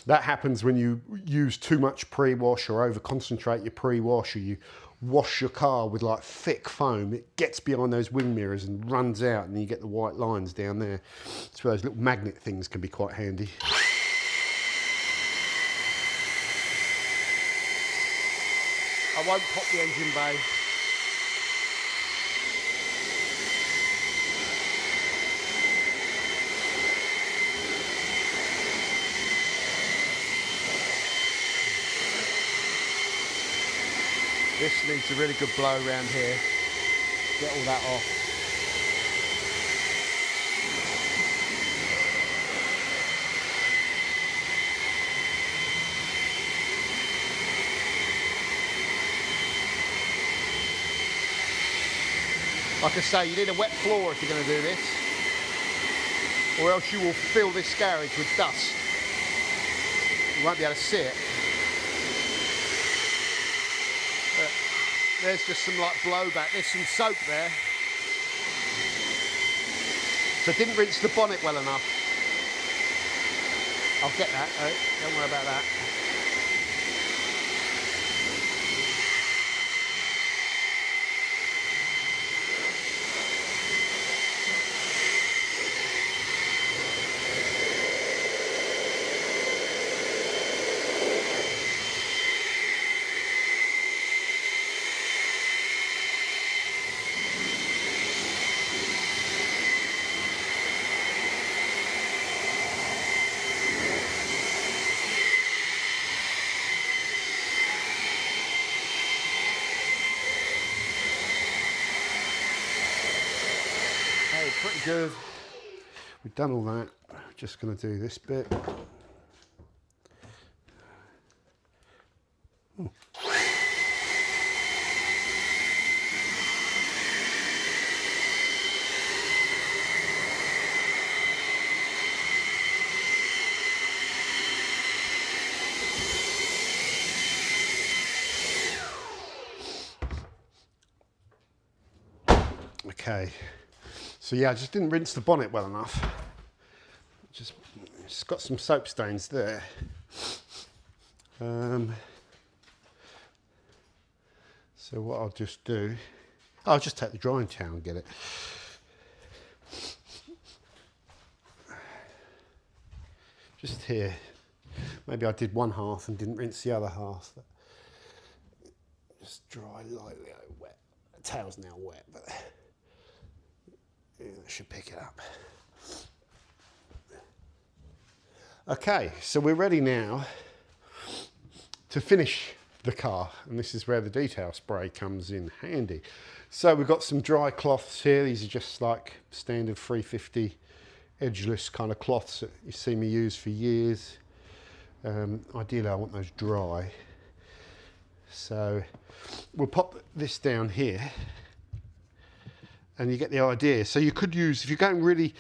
That happens when you use too much pre-wash or over concentrate your pre-wash, or you wash your car with like thick foam. It gets behind those wing mirrors and runs out, and then you get the white lines down there. That's where those little magnet things can be quite handy. I won't pop the engine bay. This needs a really good blow around here. Get all that off. Like I say, you need a wet floor if you're going to do this, or else you will fill this garage with dust. You won't be able to see it. But there's just some like blowback. There's some soap there. So I didn't rinse the bonnet well enough. I'll get that, don't worry about that. Pretty good. We've done all that. Just going to do this bit. Okay. So yeah, I just didn't rinse the bonnet well enough. Just got some soap stains there. So what I'll just do, I'll just take the drying towel and get it. Just here. Maybe I did one half and didn't rinse the other half. Just dry lightly, wet. The towel's now wet, but yeah, that should pick it up. Okay, so we're ready now to finish the car, and this is where the detail spray comes in handy. So we've got some dry cloths here. These are just like standard 350 edgeless kind of cloths that you see me use for years. Ideally I want those dry. So we'll pop this down here and you get the idea. So you could use, if you're going really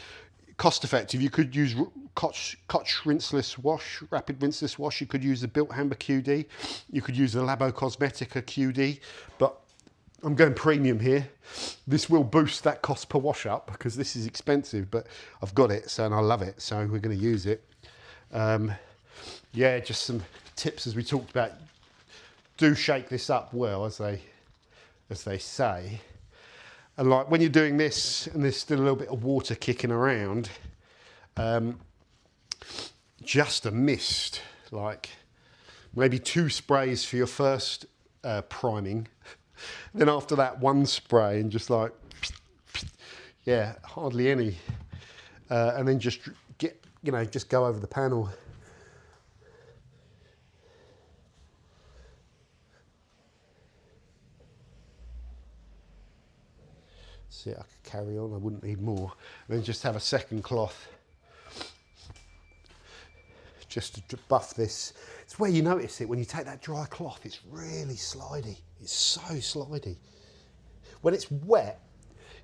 cost effective, you could use Koch rinseless wash, rapid rinseless wash. You could use the Bilt Hamber QD. You could use the Labo Cosmetica QD, but I'm going premium here. This will boost that cost per wash up because this is expensive, but I've got it, so, and I love it, so we're going to use it. Yeah, just some tips as we talked about. Do shake this up well, as they say. And like when you're doing this and there's still a little bit of water kicking around, just a mist, like maybe 2 sprays for your first priming. Then after that, 1 spray and just like, yeah, hardly any. And then just get, you know, just go over the panel. See, I could carry on, I wouldn't need more. And then just have a second cloth just to buff this. It's where you notice it when you take that dry cloth, it's really slidey. It's so slidey. When it's wet,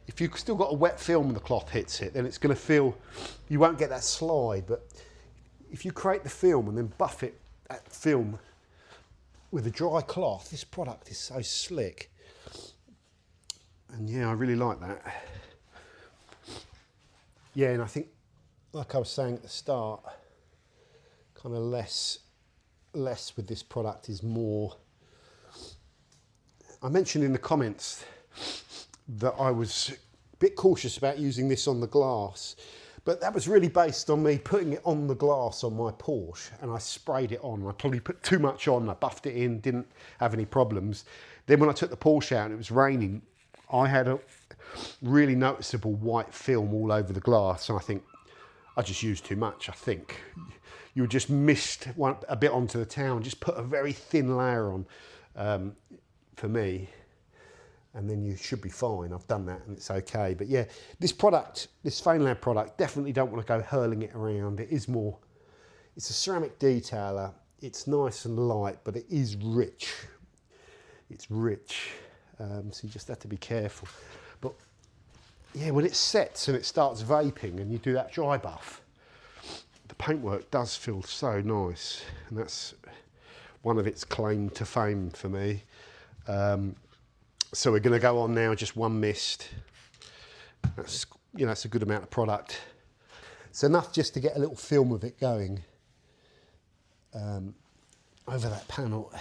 if you've still got a wet film and the cloth hits it, then it's going to feel, you won't get that slide. But if you create the film and then buff it, that film with a dry cloth, this product is so slick. And yeah, I really like that. Yeah, and I think, like I was saying at the start, kind of less with this product is more. I mentioned in the comments that I was a bit cautious about using this on the glass, but that was really based on me putting it on the glass on my Porsche, and I sprayed it on. I probably put too much on, I buffed it in, didn't have any problems. Then when I took the Porsche out and it was raining, I had a really noticeable white film all over the glass, and I think I just used too much. I think you just missed a bit onto the town, just put a very thin layer on for me, and then you should be fine. I've done that and it's okay. But yeah, this product, this Feynlab product, definitely don't want to go hurling it around. It is more, it's a ceramic detailer. It's nice and light, but it is rich. It's rich, so you just have to be careful. But yeah, when it sets and it starts vaping and you do that dry buff, the paintwork does feel so nice, and that's one of its claim to fame for me. So we're going to go on now, just one mist. That's, you know, it's a good amount of product. It's enough just to get a little film of it going over that panel.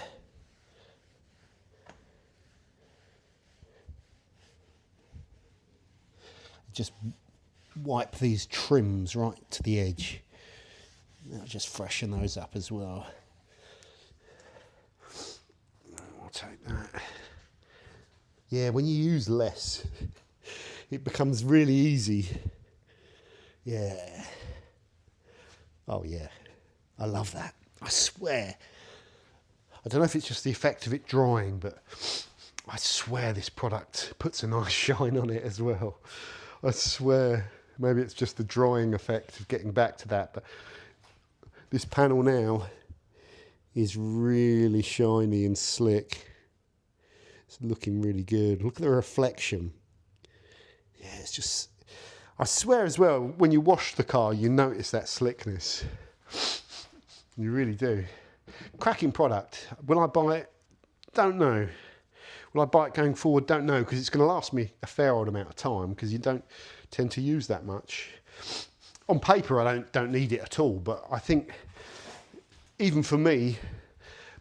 Just wipe these trims right to the edge. I'll just freshen those up as well. I'll take that. Yeah, when you use less, it becomes really easy. Yeah. Oh yeah, I love that. I swear. I don't know if it's just the effect of it drying, but I swear this product puts a nice shine on it as well. I swear, maybe it's just the drying effect of getting back to that, but this panel now is really shiny and slick. It's looking really good. Look at the reflection. Yeah, it's just, I swear as well, when you wash the car, you notice that slickness. You really do. Cracking product. Will I buy it? Don't know. Will I buy it going forward? Don't know, because it's going to last me a fair old amount of time, because you don't tend to use that much. On paper, I don't need it at all, but I think even for me,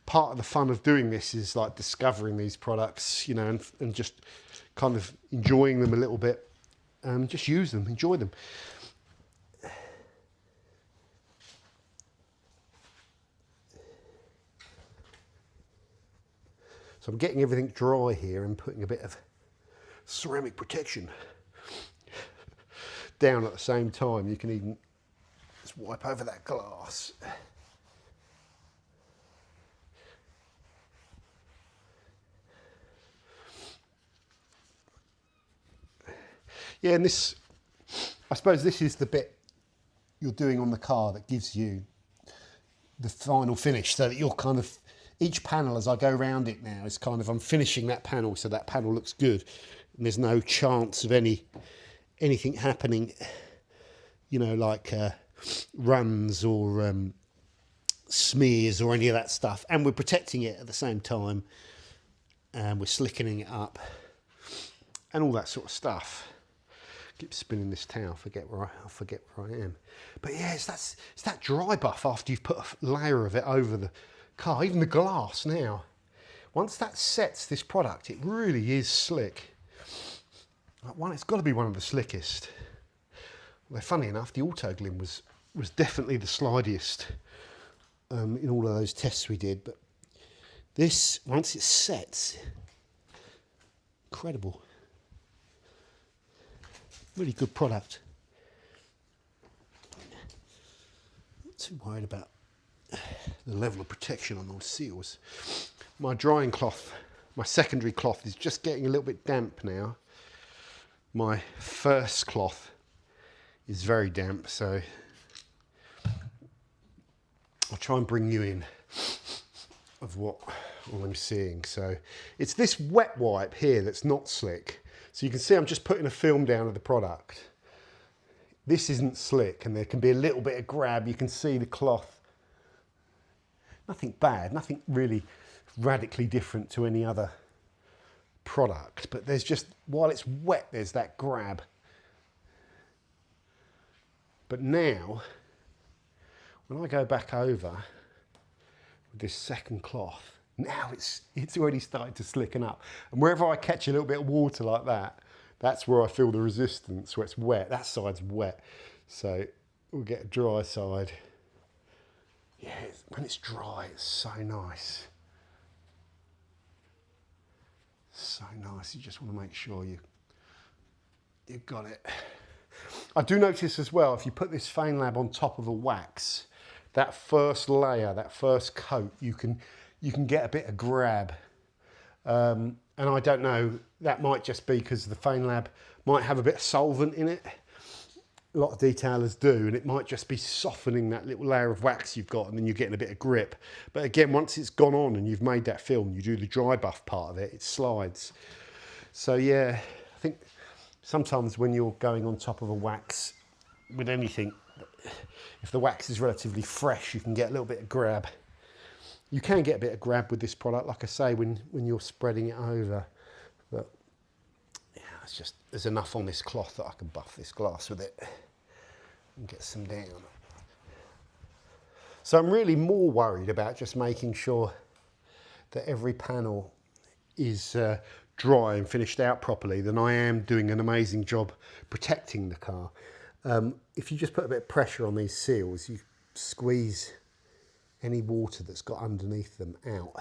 part of the fun of doing this is like discovering these products, you know, and just kind of enjoying them a little bit, and just use them, enjoy them. So I'm getting everything dry here and putting a bit of ceramic protection down at the same time. You can even just wipe over that glass. Yeah, and this, I suppose this is the bit you're doing on the car that gives you the final finish, so that you're kind of, each panel as I go around it now is kind of, I'm finishing that panel so that panel looks good and there's no chance of anything happening, you know, like runs or smears or any of that stuff. And we're protecting it at the same time, and we're slickening it up and all that sort of stuff. Keep spinning this towel, I forget where I am. But yeah, it's that dry buff after you've put a layer of it over the car, even the glass now. Once that sets, this product, it really is slick. It's got to be one of the slickest. Well, funny enough, the Auto Glim was definitely the slidiest in all of those tests we did. But this, once it sets, incredible. Really good product. Not too worried about the level of protection on those seals. My drying cloth, my secondary cloth, is just getting a little bit damp now. My first cloth is very damp, so I'll try and bring you in of what I'm seeing. So it's this wet wipe here that's not slick. So you can see I'm just putting a film down of the product. This isn't slick, and there can be a little bit of grab. You can see the cloth. Nothing bad, nothing really radically different to any other product, but there's just, while it's wet, there's that grab. But now, when I go back over with this second cloth, now it's already started to slicken up. And wherever I catch a little bit of water like that, that's where I feel the resistance, where it's wet. That side's wet. So we'll get a dry side. Yeah, when it's dry, it's so nice. So nice. You just want to make sure you've got it. I do notice as well, if you put this Feynlab on top of a wax, that first layer, that first coat, you can get a bit of grab. And I don't know, that might just be because the Feynlab might have a bit of solvent in it. A lot of detailers do, and it might just be softening that little layer of wax you've got, and then you're getting a bit of grip. But again, once it's gone on and you've made that film, you do the dry buff part of it, it slides. So yeah, I think sometimes when you're going on top of a wax with anything, if the wax is relatively fresh, you can get a little bit of grab. You can get a bit of grab with this product, like I say, when you're spreading it over. But yeah, it's just, there's enough on this cloth that I can buff this glass with it and get some down. So I'm really more worried about just making sure that every panel is dry and finished out properly than I am doing an amazing job protecting the car. If you just put a bit of pressure on these seals, you squeeze any water that's got underneath them out,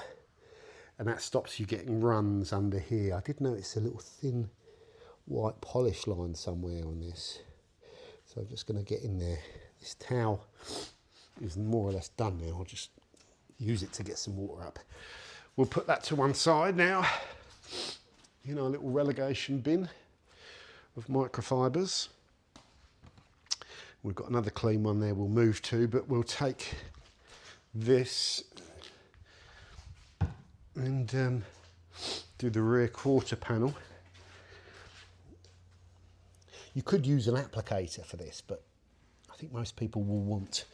and that stops you getting runs under here. I did notice a little thin white polish line somewhere on this, so I'm just going to get in there. This towel is more or less done now. I'll just use it to get some water up. We'll put that to one side now in our little relegation bin of microfibers. We've got another clean one there we'll move to, but we'll take this and do the rear quarter panel. You could use an applicator for this, but I think most people will want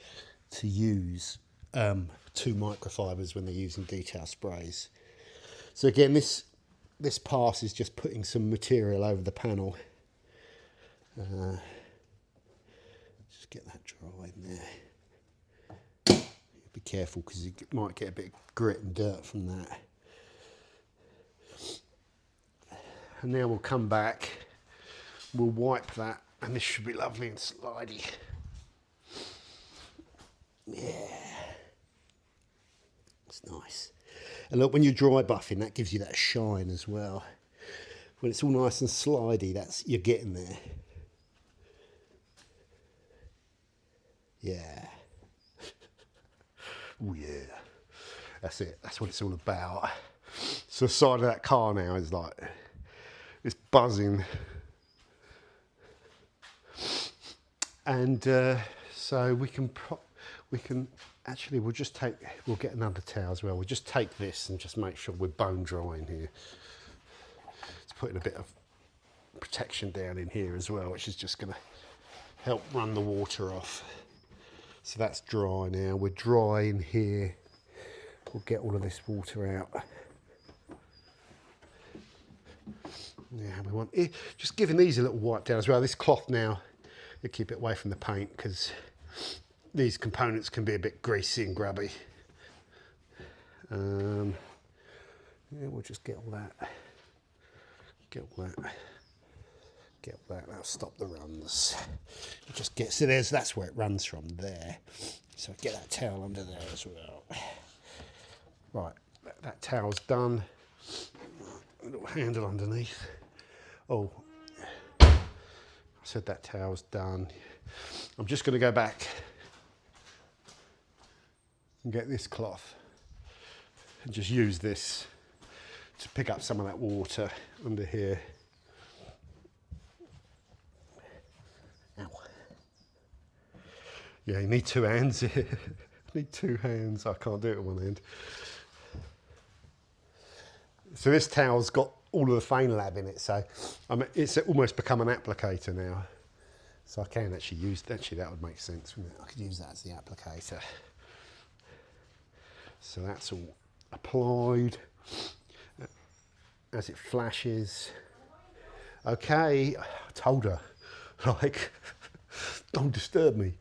to use 2 microfibers when they're using detail sprays. So again, this pass is just putting some material over the panel. Just get that dry in there. Be careful because you might get a bit of grit and dirt from that. And now we'll come back, we'll wipe that, and this should be lovely and slidey. Yeah, it's nice. And look, when you're dry buffing, that gives you that shine as well. When it's all nice and slidey, you're getting there. Yeah. Oh yeah, that's it. That's what it's all about. So the side of that car now is like, it's buzzing. And so we can actually, we'll get another towel as well. We'll just take this and just make sure we're bone dry in here. It's putting a bit of protection down in here as well, which is just going to help run the water off. So that's dry now. We're dry in here. We'll get all of this water out. Yeah, we want just giving these a little wipe down as well. This cloth now, you keep it away from the paint because these components can be a bit greasy and grubby. Yeah, we'll just get all that. That'll stop the runs. Just get, so that's where it runs from there. So get that towel under there as well. Right, that towel's done. A little handle underneath. Oh, I said that towel's done. I'm just going to go back and get this cloth and just use this to pick up some of that water under here. Ow. Yeah, you need 2 hands here. I need 2 hands. I can't do it with one hand. So this towel's got all of the Feynlab in it, so it's almost become an applicator now. So I can actually use, actually that would make sense, wouldn't it? I could use that as the applicator. So that's all applied. as it flashes. Okay, I told her, like, don't disturb me.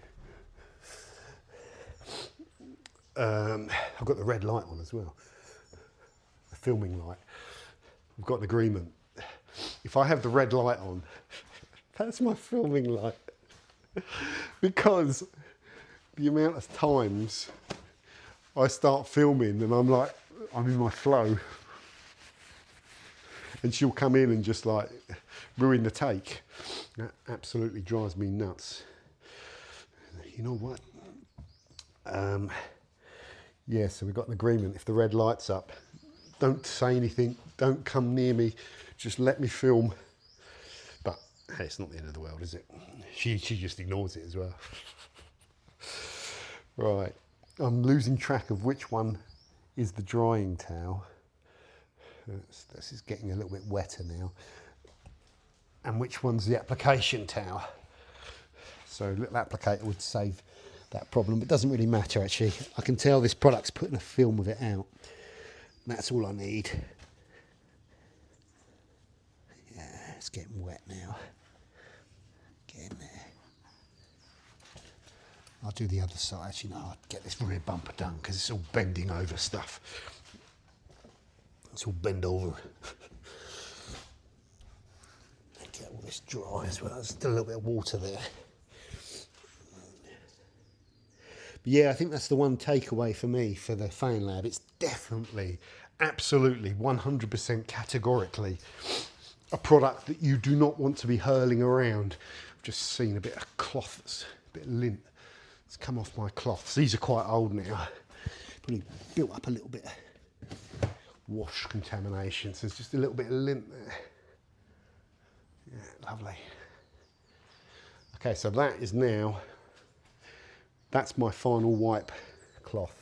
I've got the red light on as well, the filming light. We've got an agreement. If I have the red light on, that's my filming light. Because the amount of times I start filming and I'm like, I'm in my flow. And she'll come in and just like ruin the take. That absolutely drives me nuts. You know what? Yeah, so we've got an agreement. If the red light's up, don't say anything, don't come near me, just let me film. But hey, it's not the end of the world, is it? She just ignores it as well. Right, I'm losing track of which one is the drying towel. This is getting a little bit wetter now. And which one's the application towel? So a little applicator would save that problem. It doesn't really matter actually. I can tell this product's putting a film of it out. That's all I need. Yeah, it's getting wet now. Get in there. I'll do the other side. Actually, no, I'll get this rear bumper done because it's all bending over stuff. It's all bent over. Get all this dry as well. There's still a little bit of water there. But yeah, I think that's the one takeaway for me for the Feynlab. It's definitely, absolutely, 100% categorically a product that you do not want to be hurling around. I've just seen a bit of cloth, a bit of lint. It's come off my cloths. These are quite old now. Probably built up a little bit of wash contamination. So there's just a little bit of lint there. Yeah, lovely. Okay, so that is now, that's my final wipe cloth.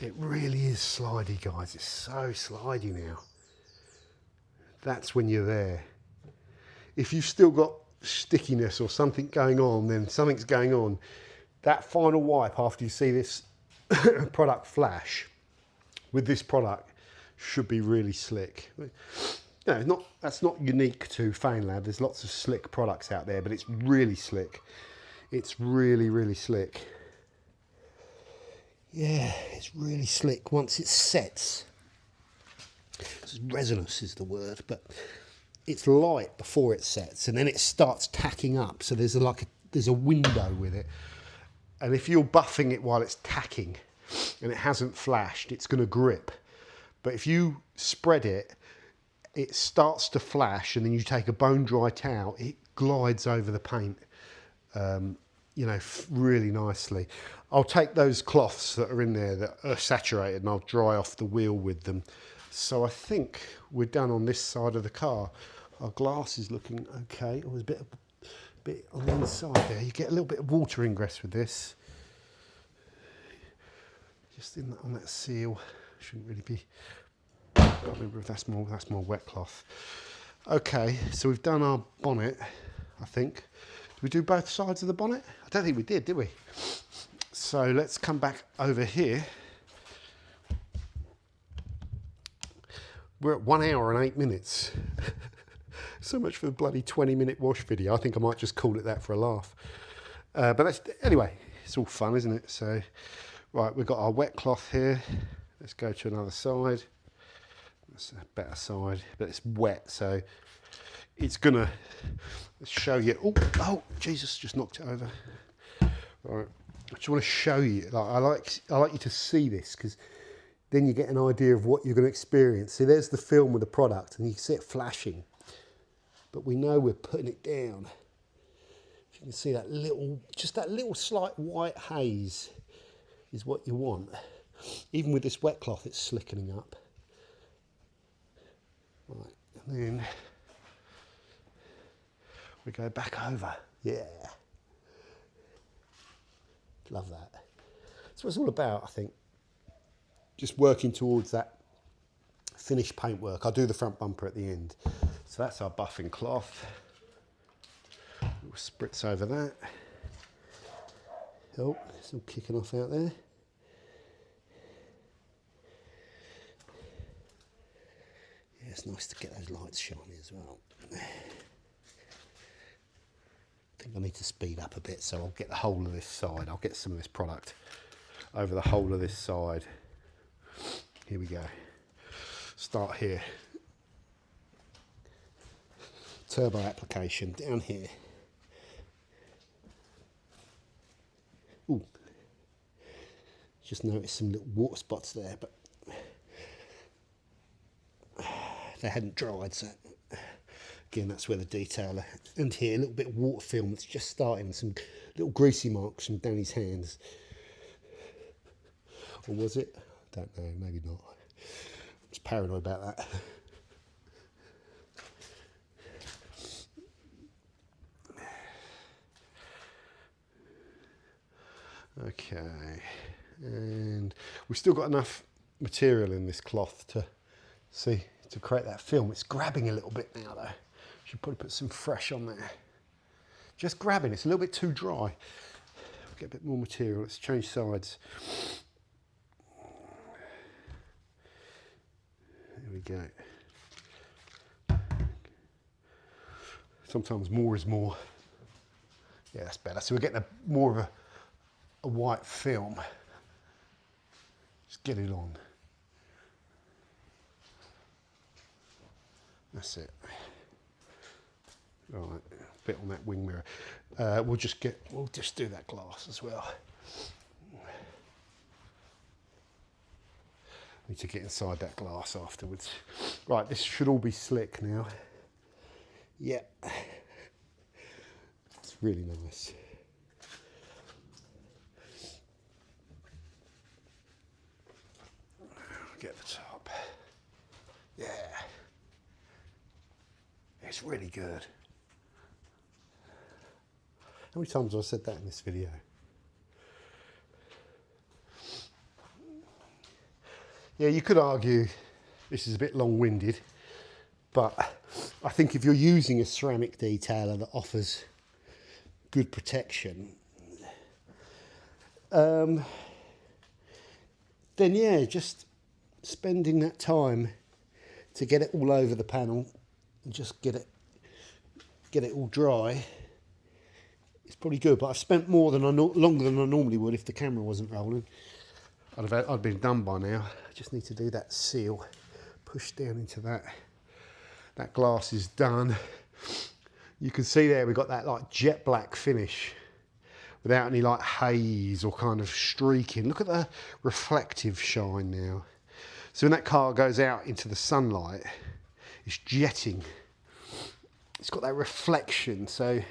It really is slidey, guys. It's so slidey now. That's when you're there. If you've still got stickiness or something going on, then something's going on. That final wipe after you see this product flash with this product should be really slick. No, that's not unique to Feynlab. There's lots of slick products out there, but it's really slick. It's really, really slick. Yeah, it's really slick once it sets. Resinous is the word, but it's light before it sets, and then it starts tacking up. So there's there's a window with it, and if you're buffing it while it's tacking, and it hasn't flashed, it's going to grip. But if you spread it, it starts to flash, and then you take a bone dry towel, it glides over the paint, you know, really nicely. I'll take those cloths that are in there that are saturated and I'll dry off the wheel with them. So I think we're done on this side of the car. Our glass is looking okay. Oh, there's a bit on the inside there. You get a little bit of water ingress with this. Just on that seal. Shouldn't really be. I can't remember if that's more wet cloth. Okay, so we've done our bonnet, I think. Did we do both sides of the bonnet? I don't think we did we? So let's come back over here. We're at 1 hour and 8 minutes. So much for the bloody 20-minute wash video. I think I might just call it that for a laugh. But that's, anyway, it's all fun, isn't it? So, right, we've got our wet cloth here. Let's go to another side. That's a better side, but it's wet, so it's gonna show you. Oh, Jesus, just knocked it over. Right, I just want to show you. Like, I like you to see this, because then you get an idea of what you're going to experience. See, there's the film of the product, and you can see it flashing. But we know we're putting it down. You can see that just that little slight white haze is what you want. Even with this wet cloth, it's slickening up. Right, and then we go back over. Yeah. Love that. That's what it's all about, I think. Just working towards that finished paintwork. I'll do the front bumper at the end. So that's our buffing cloth. We'll spritz over that. Oh, it's all kicking off out there. nice to get those lights shiny as well. I think I need to speed up a bit, so I'll get the whole of this side. I'll get some of this product over the whole of this side. Here we go. Start here. Turbo application down here. Ooh. Just noticed some little water spots there, but they hadn't dried, so again, that's where the detailer. And here, a little bit of water film that's just starting, some little greasy marks from Danny's hands. Or was it? I don't know, maybe not. I'm just paranoid about that. Okay, and we've still got enough material in this cloth to create that film. It's grabbing a little bit now though. Should probably put some fresh on there. Just grabbing, it's a little bit too dry. Get a bit more material, let's change sides. There we go. Sometimes more is more. Yeah, that's better. So we're getting more of a white film. Just get it on. That's it. Right, a bit on that wing mirror. We'll just do that glass as well. Need to get inside that glass afterwards. Right, this should all be slick now. Yeah, it's really nice. Get the top. Yeah. It's really good. How many times have I said that in this video? Yeah, you could argue this is a bit long-winded, but I think if you're using a ceramic detailer that offers good protection, then yeah, just spending that time to get it all over the panel and just get it all dry, it's probably good. But I've spent longer than I normally would if the camera wasn't rolling. I'd been done by now. I just need to do that seal, push down into that. That glass is done. You can see there we've got that like jet black finish without any like haze or kind of streaking. Look at the reflective shine now. So when that car goes out into the sunlight, it's jetting. It's got that reflection. So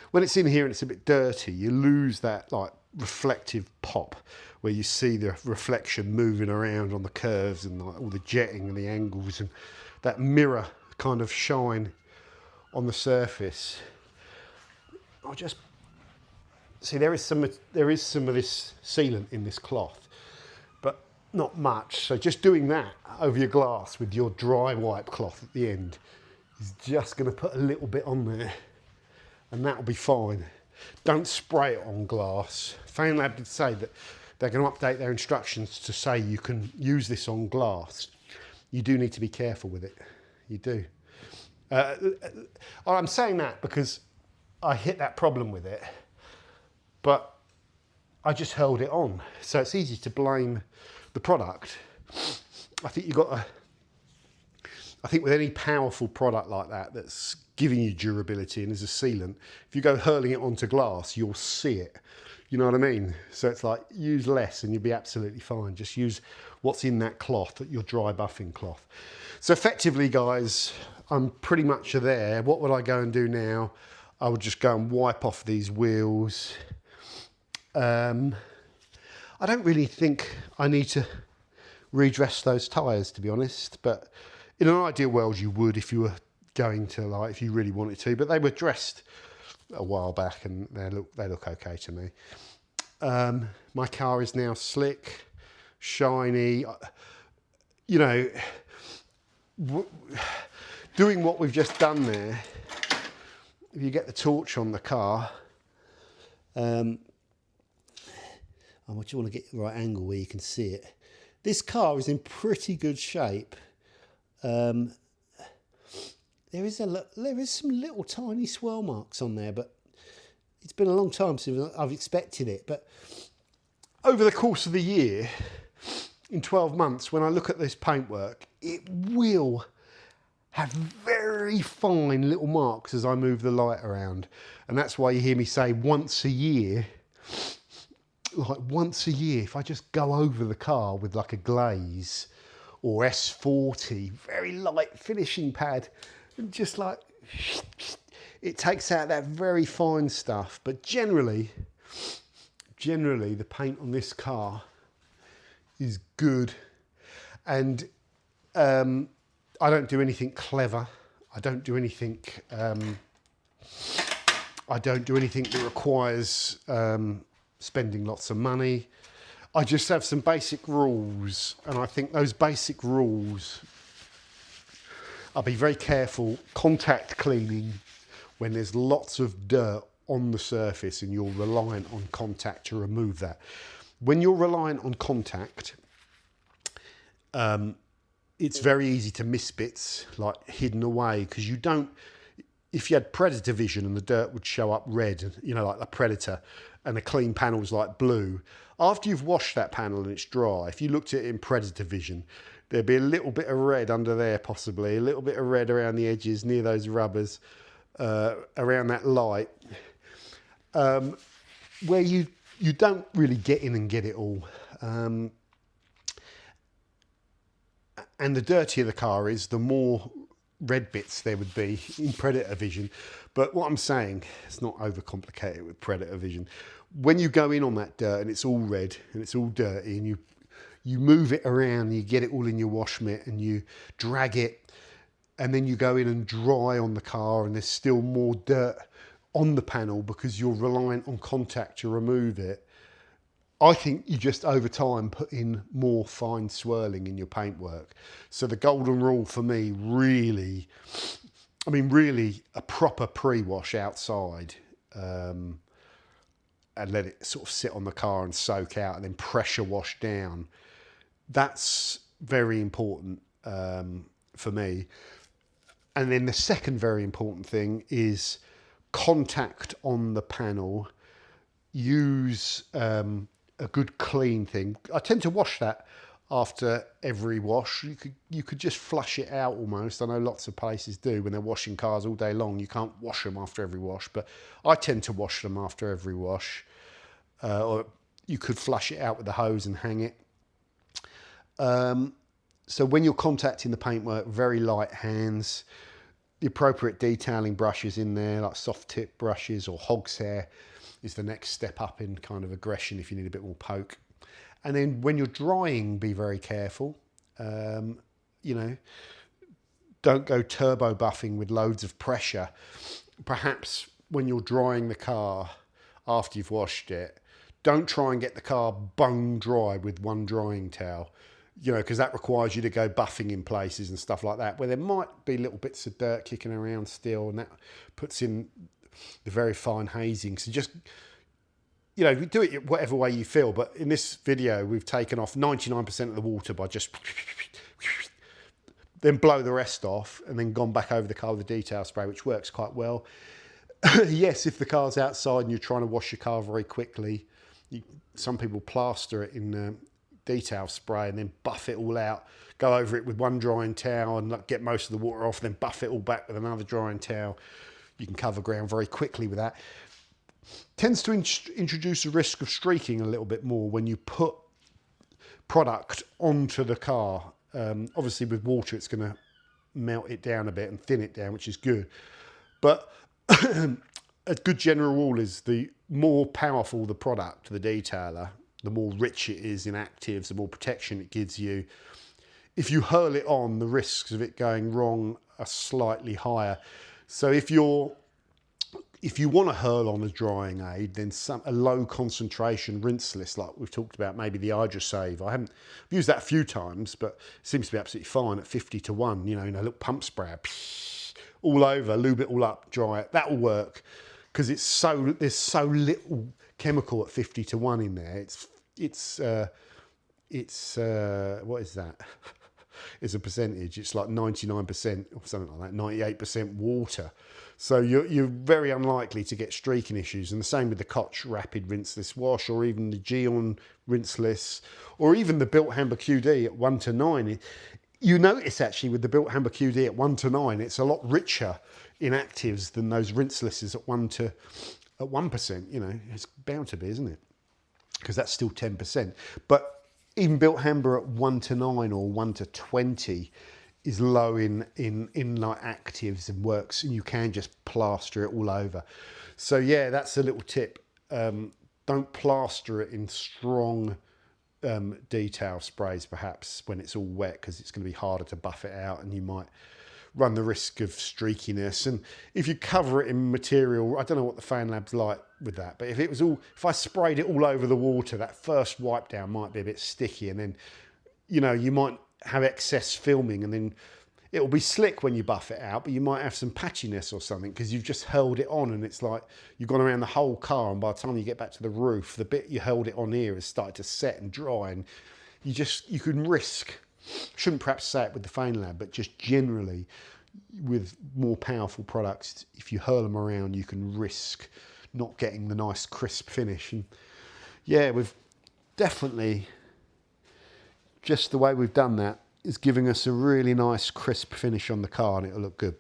when it's in here and it's a bit dirty, you lose that like reflective pop where you see the reflection moving around on the curves and like all the jetting and the angles and that mirror kind of shine on the surface. I'll just see there is some of this sealant in this cloth, but not much. So just doing that over your glass with your dry wipe cloth at the end is just going to put a little bit on there, and that'll be fine. Don't spray it on glass. Feynlab did say that they're going to update their instructions to say you can use this on glass. You do need to be careful with it. You do. I'm saying that because I hit that problem with it, but I just held it on. So it's easy to blame the product. I think with any powerful product like that that's giving you durability and is a sealant, if you go hurling it onto glass, you'll see it. You know what I mean? So it's like, use less and you'll be absolutely fine. Just use what's in that cloth, your dry buffing cloth. So effectively, guys, I'm pretty much there. What would I go and do now? I would just go and wipe off these wheels. I don't really think I need to redress those tyres, to be honest, but in an ideal world you would if you were going to, like, if you really wanted to, but they were dressed a while back and they look okay to me. My car is now slick, shiny. You know, doing what we've just done there, if you get the torch on the car, I want to get the right angle where you can see it. This car is in pretty good shape. there is some little tiny swirl marks on there, but it's been a long time since I've expected it. But over the course of the year, in 12 months, when I look at this paintwork, it will have very fine little marks as I move the light around. And that's why you hear me say once a year, like once a year, if I just go over the car with like a glaze or S40, very light finishing pad, and just like, it takes out that very fine stuff. But generally the paint on this car is good. And I don't do anything clever. I don't do anything that requires spending lots of money. I just have some basic rules, and I think those basic rules, I'll be very careful contact cleaning when there's lots of dirt on the surface and you're reliant on contact to remove that. When you're reliant on contact, it's very easy to miss bits, like hidden away, because you don't, if you had predator vision and the dirt would show up red, you know, like the predator, and the clean panel's like blue, after you've washed that panel and it's dry, if you looked at it in predator vision, there'd be a little bit of red under there, possibly, a little bit of red around the edges, near those rubbers, around that light, where you don't really get in and get it all. And the dirtier the car is, the more red bits there would be in predator vision. But what I'm saying, it's not overcomplicated with predator vision. When you go in on that dirt and it's all red and it's all dirty, and you move it around and you get it all in your wash mitt and you drag it, and then you go in and dry on the car and there's still more dirt on the panel because you're reliant on contact to remove it, I think you just over time put in more fine swirling in your paintwork. So the golden rule for me, really a proper pre-wash outside, and let it sort of sit on the car and soak out, and then pressure wash down. That's very important for me. And then the second very important thing is contact on the panel. Use a good clean thing. I tend to wash that after every wash. You could just flush it out almost. I know lots of places do when they're washing cars all day long. You can't wash them after every wash, but I tend to wash them after every wash. Or you could flush it out with the hose and hang it. So when you're contacting the paintwork, very light hands, the appropriate detailing brushes in there, like soft tip brushes or hog's hair, is the next step up in kind of aggression if you need a bit more poke. And then when you're drying, be very careful. You know, don't go turbo buffing with loads of pressure. Perhaps when you're drying the car after you've washed it, don't try and get the car bone dry with one drying towel, you know, because that requires you to go buffing in places and stuff like that, where there might be little bits of dirt kicking around still, and that puts in the very fine hazing. So just, you know, do it whatever way you feel. But in this video, we've taken off 99% of the water by just then blow the rest off and then gone back over the car with the detail spray, which works quite well. Yes, if the car's outside and you're trying to wash your car very quickly, some people plaster it in detail spray and then buff it all out, go over it with one drying towel and get most of the water off, then buff it all back with another drying towel. You can cover ground very quickly with that. Tends to introduce a risk of streaking a little bit more when you put product onto the car. Obviously with water it's going to melt it down a bit and thin it down, which is good. But a good general rule is the more powerful the product, the detailer, the more rich it is in actives, the more protection it gives you. If you hurl it on, the risks of it going wrong are slightly higher. So if you want to hurl on a drying aid, then a low concentration rinseless, like we've talked about, maybe the Hydrosave. I've used that a few times, but it seems to be absolutely fine at 50 to 1, you know, in a little pump sprayer, all over, lube it all up, dry it. That'll work because there's so little chemical at 50 to 1 in there. It's what is that? is a percentage. It's like 99% or something like that, 98% water. So you're very unlikely to get streaking issues. And the same with the Koch Rapid Rinseless Wash, or even the Geon Rinseless, or even the Bilt Hamber QD at 1 to 9. You notice actually with the Bilt Hamber QD at 1 to 9, it's a lot richer in actives than those rinselesses at 1%. You know, it's bound to be, isn't it? Because that's still 10%. But even Bilt Hamber at 1 to 9 or 1 to 20 is low in like actives and works, and you can just plaster it all over. So yeah, that's a little tip. Don't plaster it in strong detail sprays perhaps when it's all wet, because it's going to be harder to buff it out and you might run the risk of streakiness. And if you cover it in material, I don't know what the Feynlab's like with that, but if I sprayed it all over the water, that first wipe down might be a bit sticky, and then, you know, you might have excess filming, and then it'll be slick when you buff it out, but you might have some patchiness or something because you've just held it on, and it's like you've gone around the whole car, and by the time you get back to the roof, the bit you held it on here has started to set and dry, and you can risk, shouldn't perhaps say it with the Feynlab, but just generally with more powerful products, if you hurl them around, you can risk not getting the nice crisp finish. And yeah, we've definitely, just the way we've done that is giving us a really nice crisp finish on the car, and it'll look good.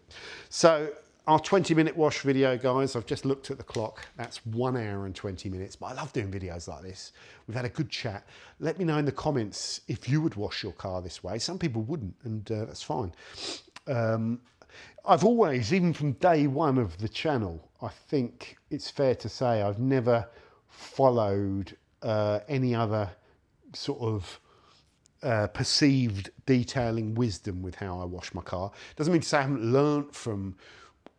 So our 20-minute wash video, guys, I've just looked at the clock. That's 1 hour and 20 minutes, but I love doing videos like this. We've had a good chat. Let me know in the comments if you would wash your car this way. Some people wouldn't, and that's fine. I've always, even from day one of the channel, I think it's fair to say I've never followed any other sort of perceived detailing wisdom with how I wash my car. Doesn't mean to say I haven't learnt from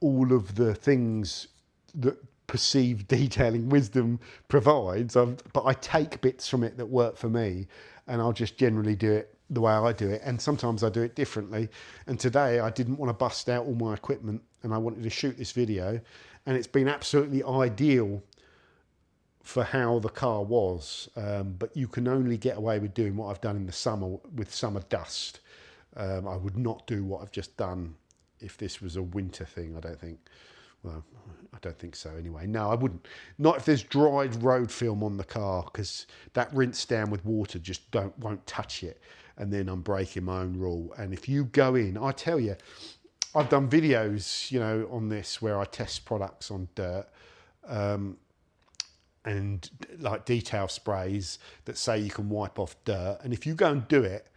all of the things that perceived detailing wisdom provides, but I take bits from it that work for me, and I'll just generally do it the way I do it, and sometimes I do it differently. And today I didn't want to bust out all my equipment, and I wanted to shoot this video, and it's been absolutely ideal for how the car was, but you can only get away with doing what I've done in the summer with summer dust. I would not do what I've just done if this was a winter thing, I don't think. Well, I don't think so anyway. No, I wouldn't. Not if there's dried road film on the car, because that rinse down with water just won't touch it, and then I'm breaking my own rule. And if you go in, I tell you, I've done videos, you know, on this where I test products on dirt, and like detail sprays that say you can wipe off dirt, and if you go and do it,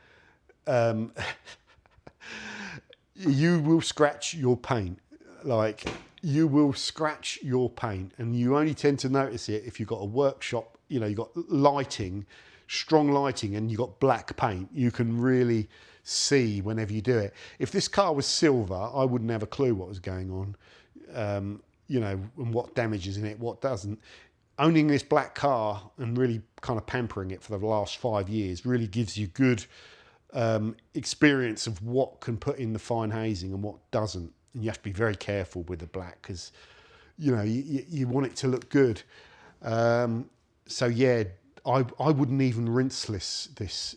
you will scratch your paint. Like, you will scratch your paint, and you only tend to notice it if you've got a workshop, you know, you've got lighting, strong lighting, and you've got black paint. You can really see whenever you do it. If this car was silver, I wouldn't have a clue what was going on, you know, and what damage is in it, what doesn't. Owning this black car and really kind of pampering it for the last 5 years really gives you good experience of what can put in the fine hazing and what doesn't. And you have to be very careful with the black, because, you know, you want it to look good. So yeah, I wouldn't even rinseless this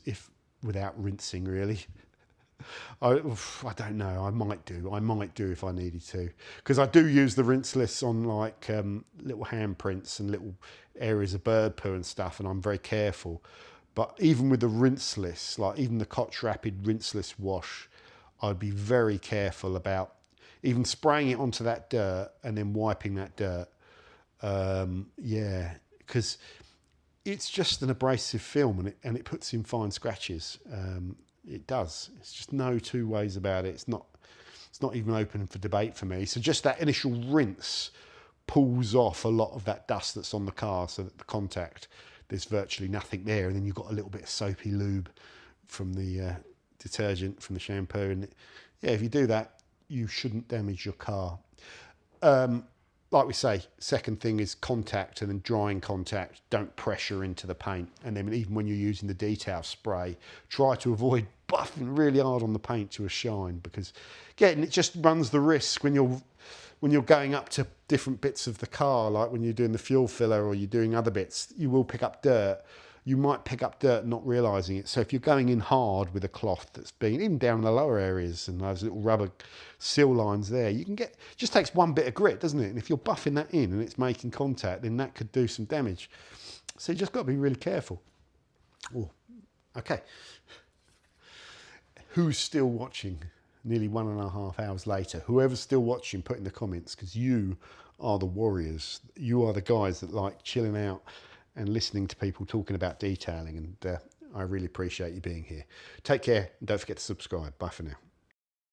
without rinsing, really. I don't know. I might do if I needed to, because I do use the rinseless on like little handprints and little areas of bird poo and stuff, and I'm very careful. But even with the rinseless, like even the Koch Rapid Rinseless Wash, I'd be very careful about even spraying it onto that dirt and then wiping that dirt. Yeah, because it's just an abrasive film, and it puts in fine scratches. It does. It's just no two ways about it. It's not even open for debate for me. So just that initial rinse pulls off a lot of that dust that's on the car, so that the contact, there's virtually nothing there, and then you've got a little bit of soapy lube from the detergent, from the shampoo, and yeah, if you do that, you shouldn't damage your car. Like we say, second thing is contact, and then drying contact. Don't pressure into the paint, and then even when you're using the detail spray, try to avoid buffing really hard on the paint to a shine, because again, it just runs the risk when you're going up to different bits of the car, like when you're doing the fuel filler or you're doing other bits, you will pick up dirt. you might pick up dirt not realising it. So if you're going in hard with a cloth that's been, even down in the lower areas and those little rubber seal lines there, you can get, it just takes one bit of grit, doesn't it? And if you're buffing that in and it's making contact, then that could do some damage. So you just got to be really careful. Oh, okay. Who's still watching nearly 1.5 hours later? Whoever's still watching, put in the comments, because you are the warriors. You are the guys that like chilling out and listening to people talking about detailing, and I really appreciate you being here. Take care and don't forget to subscribe. Bye for now.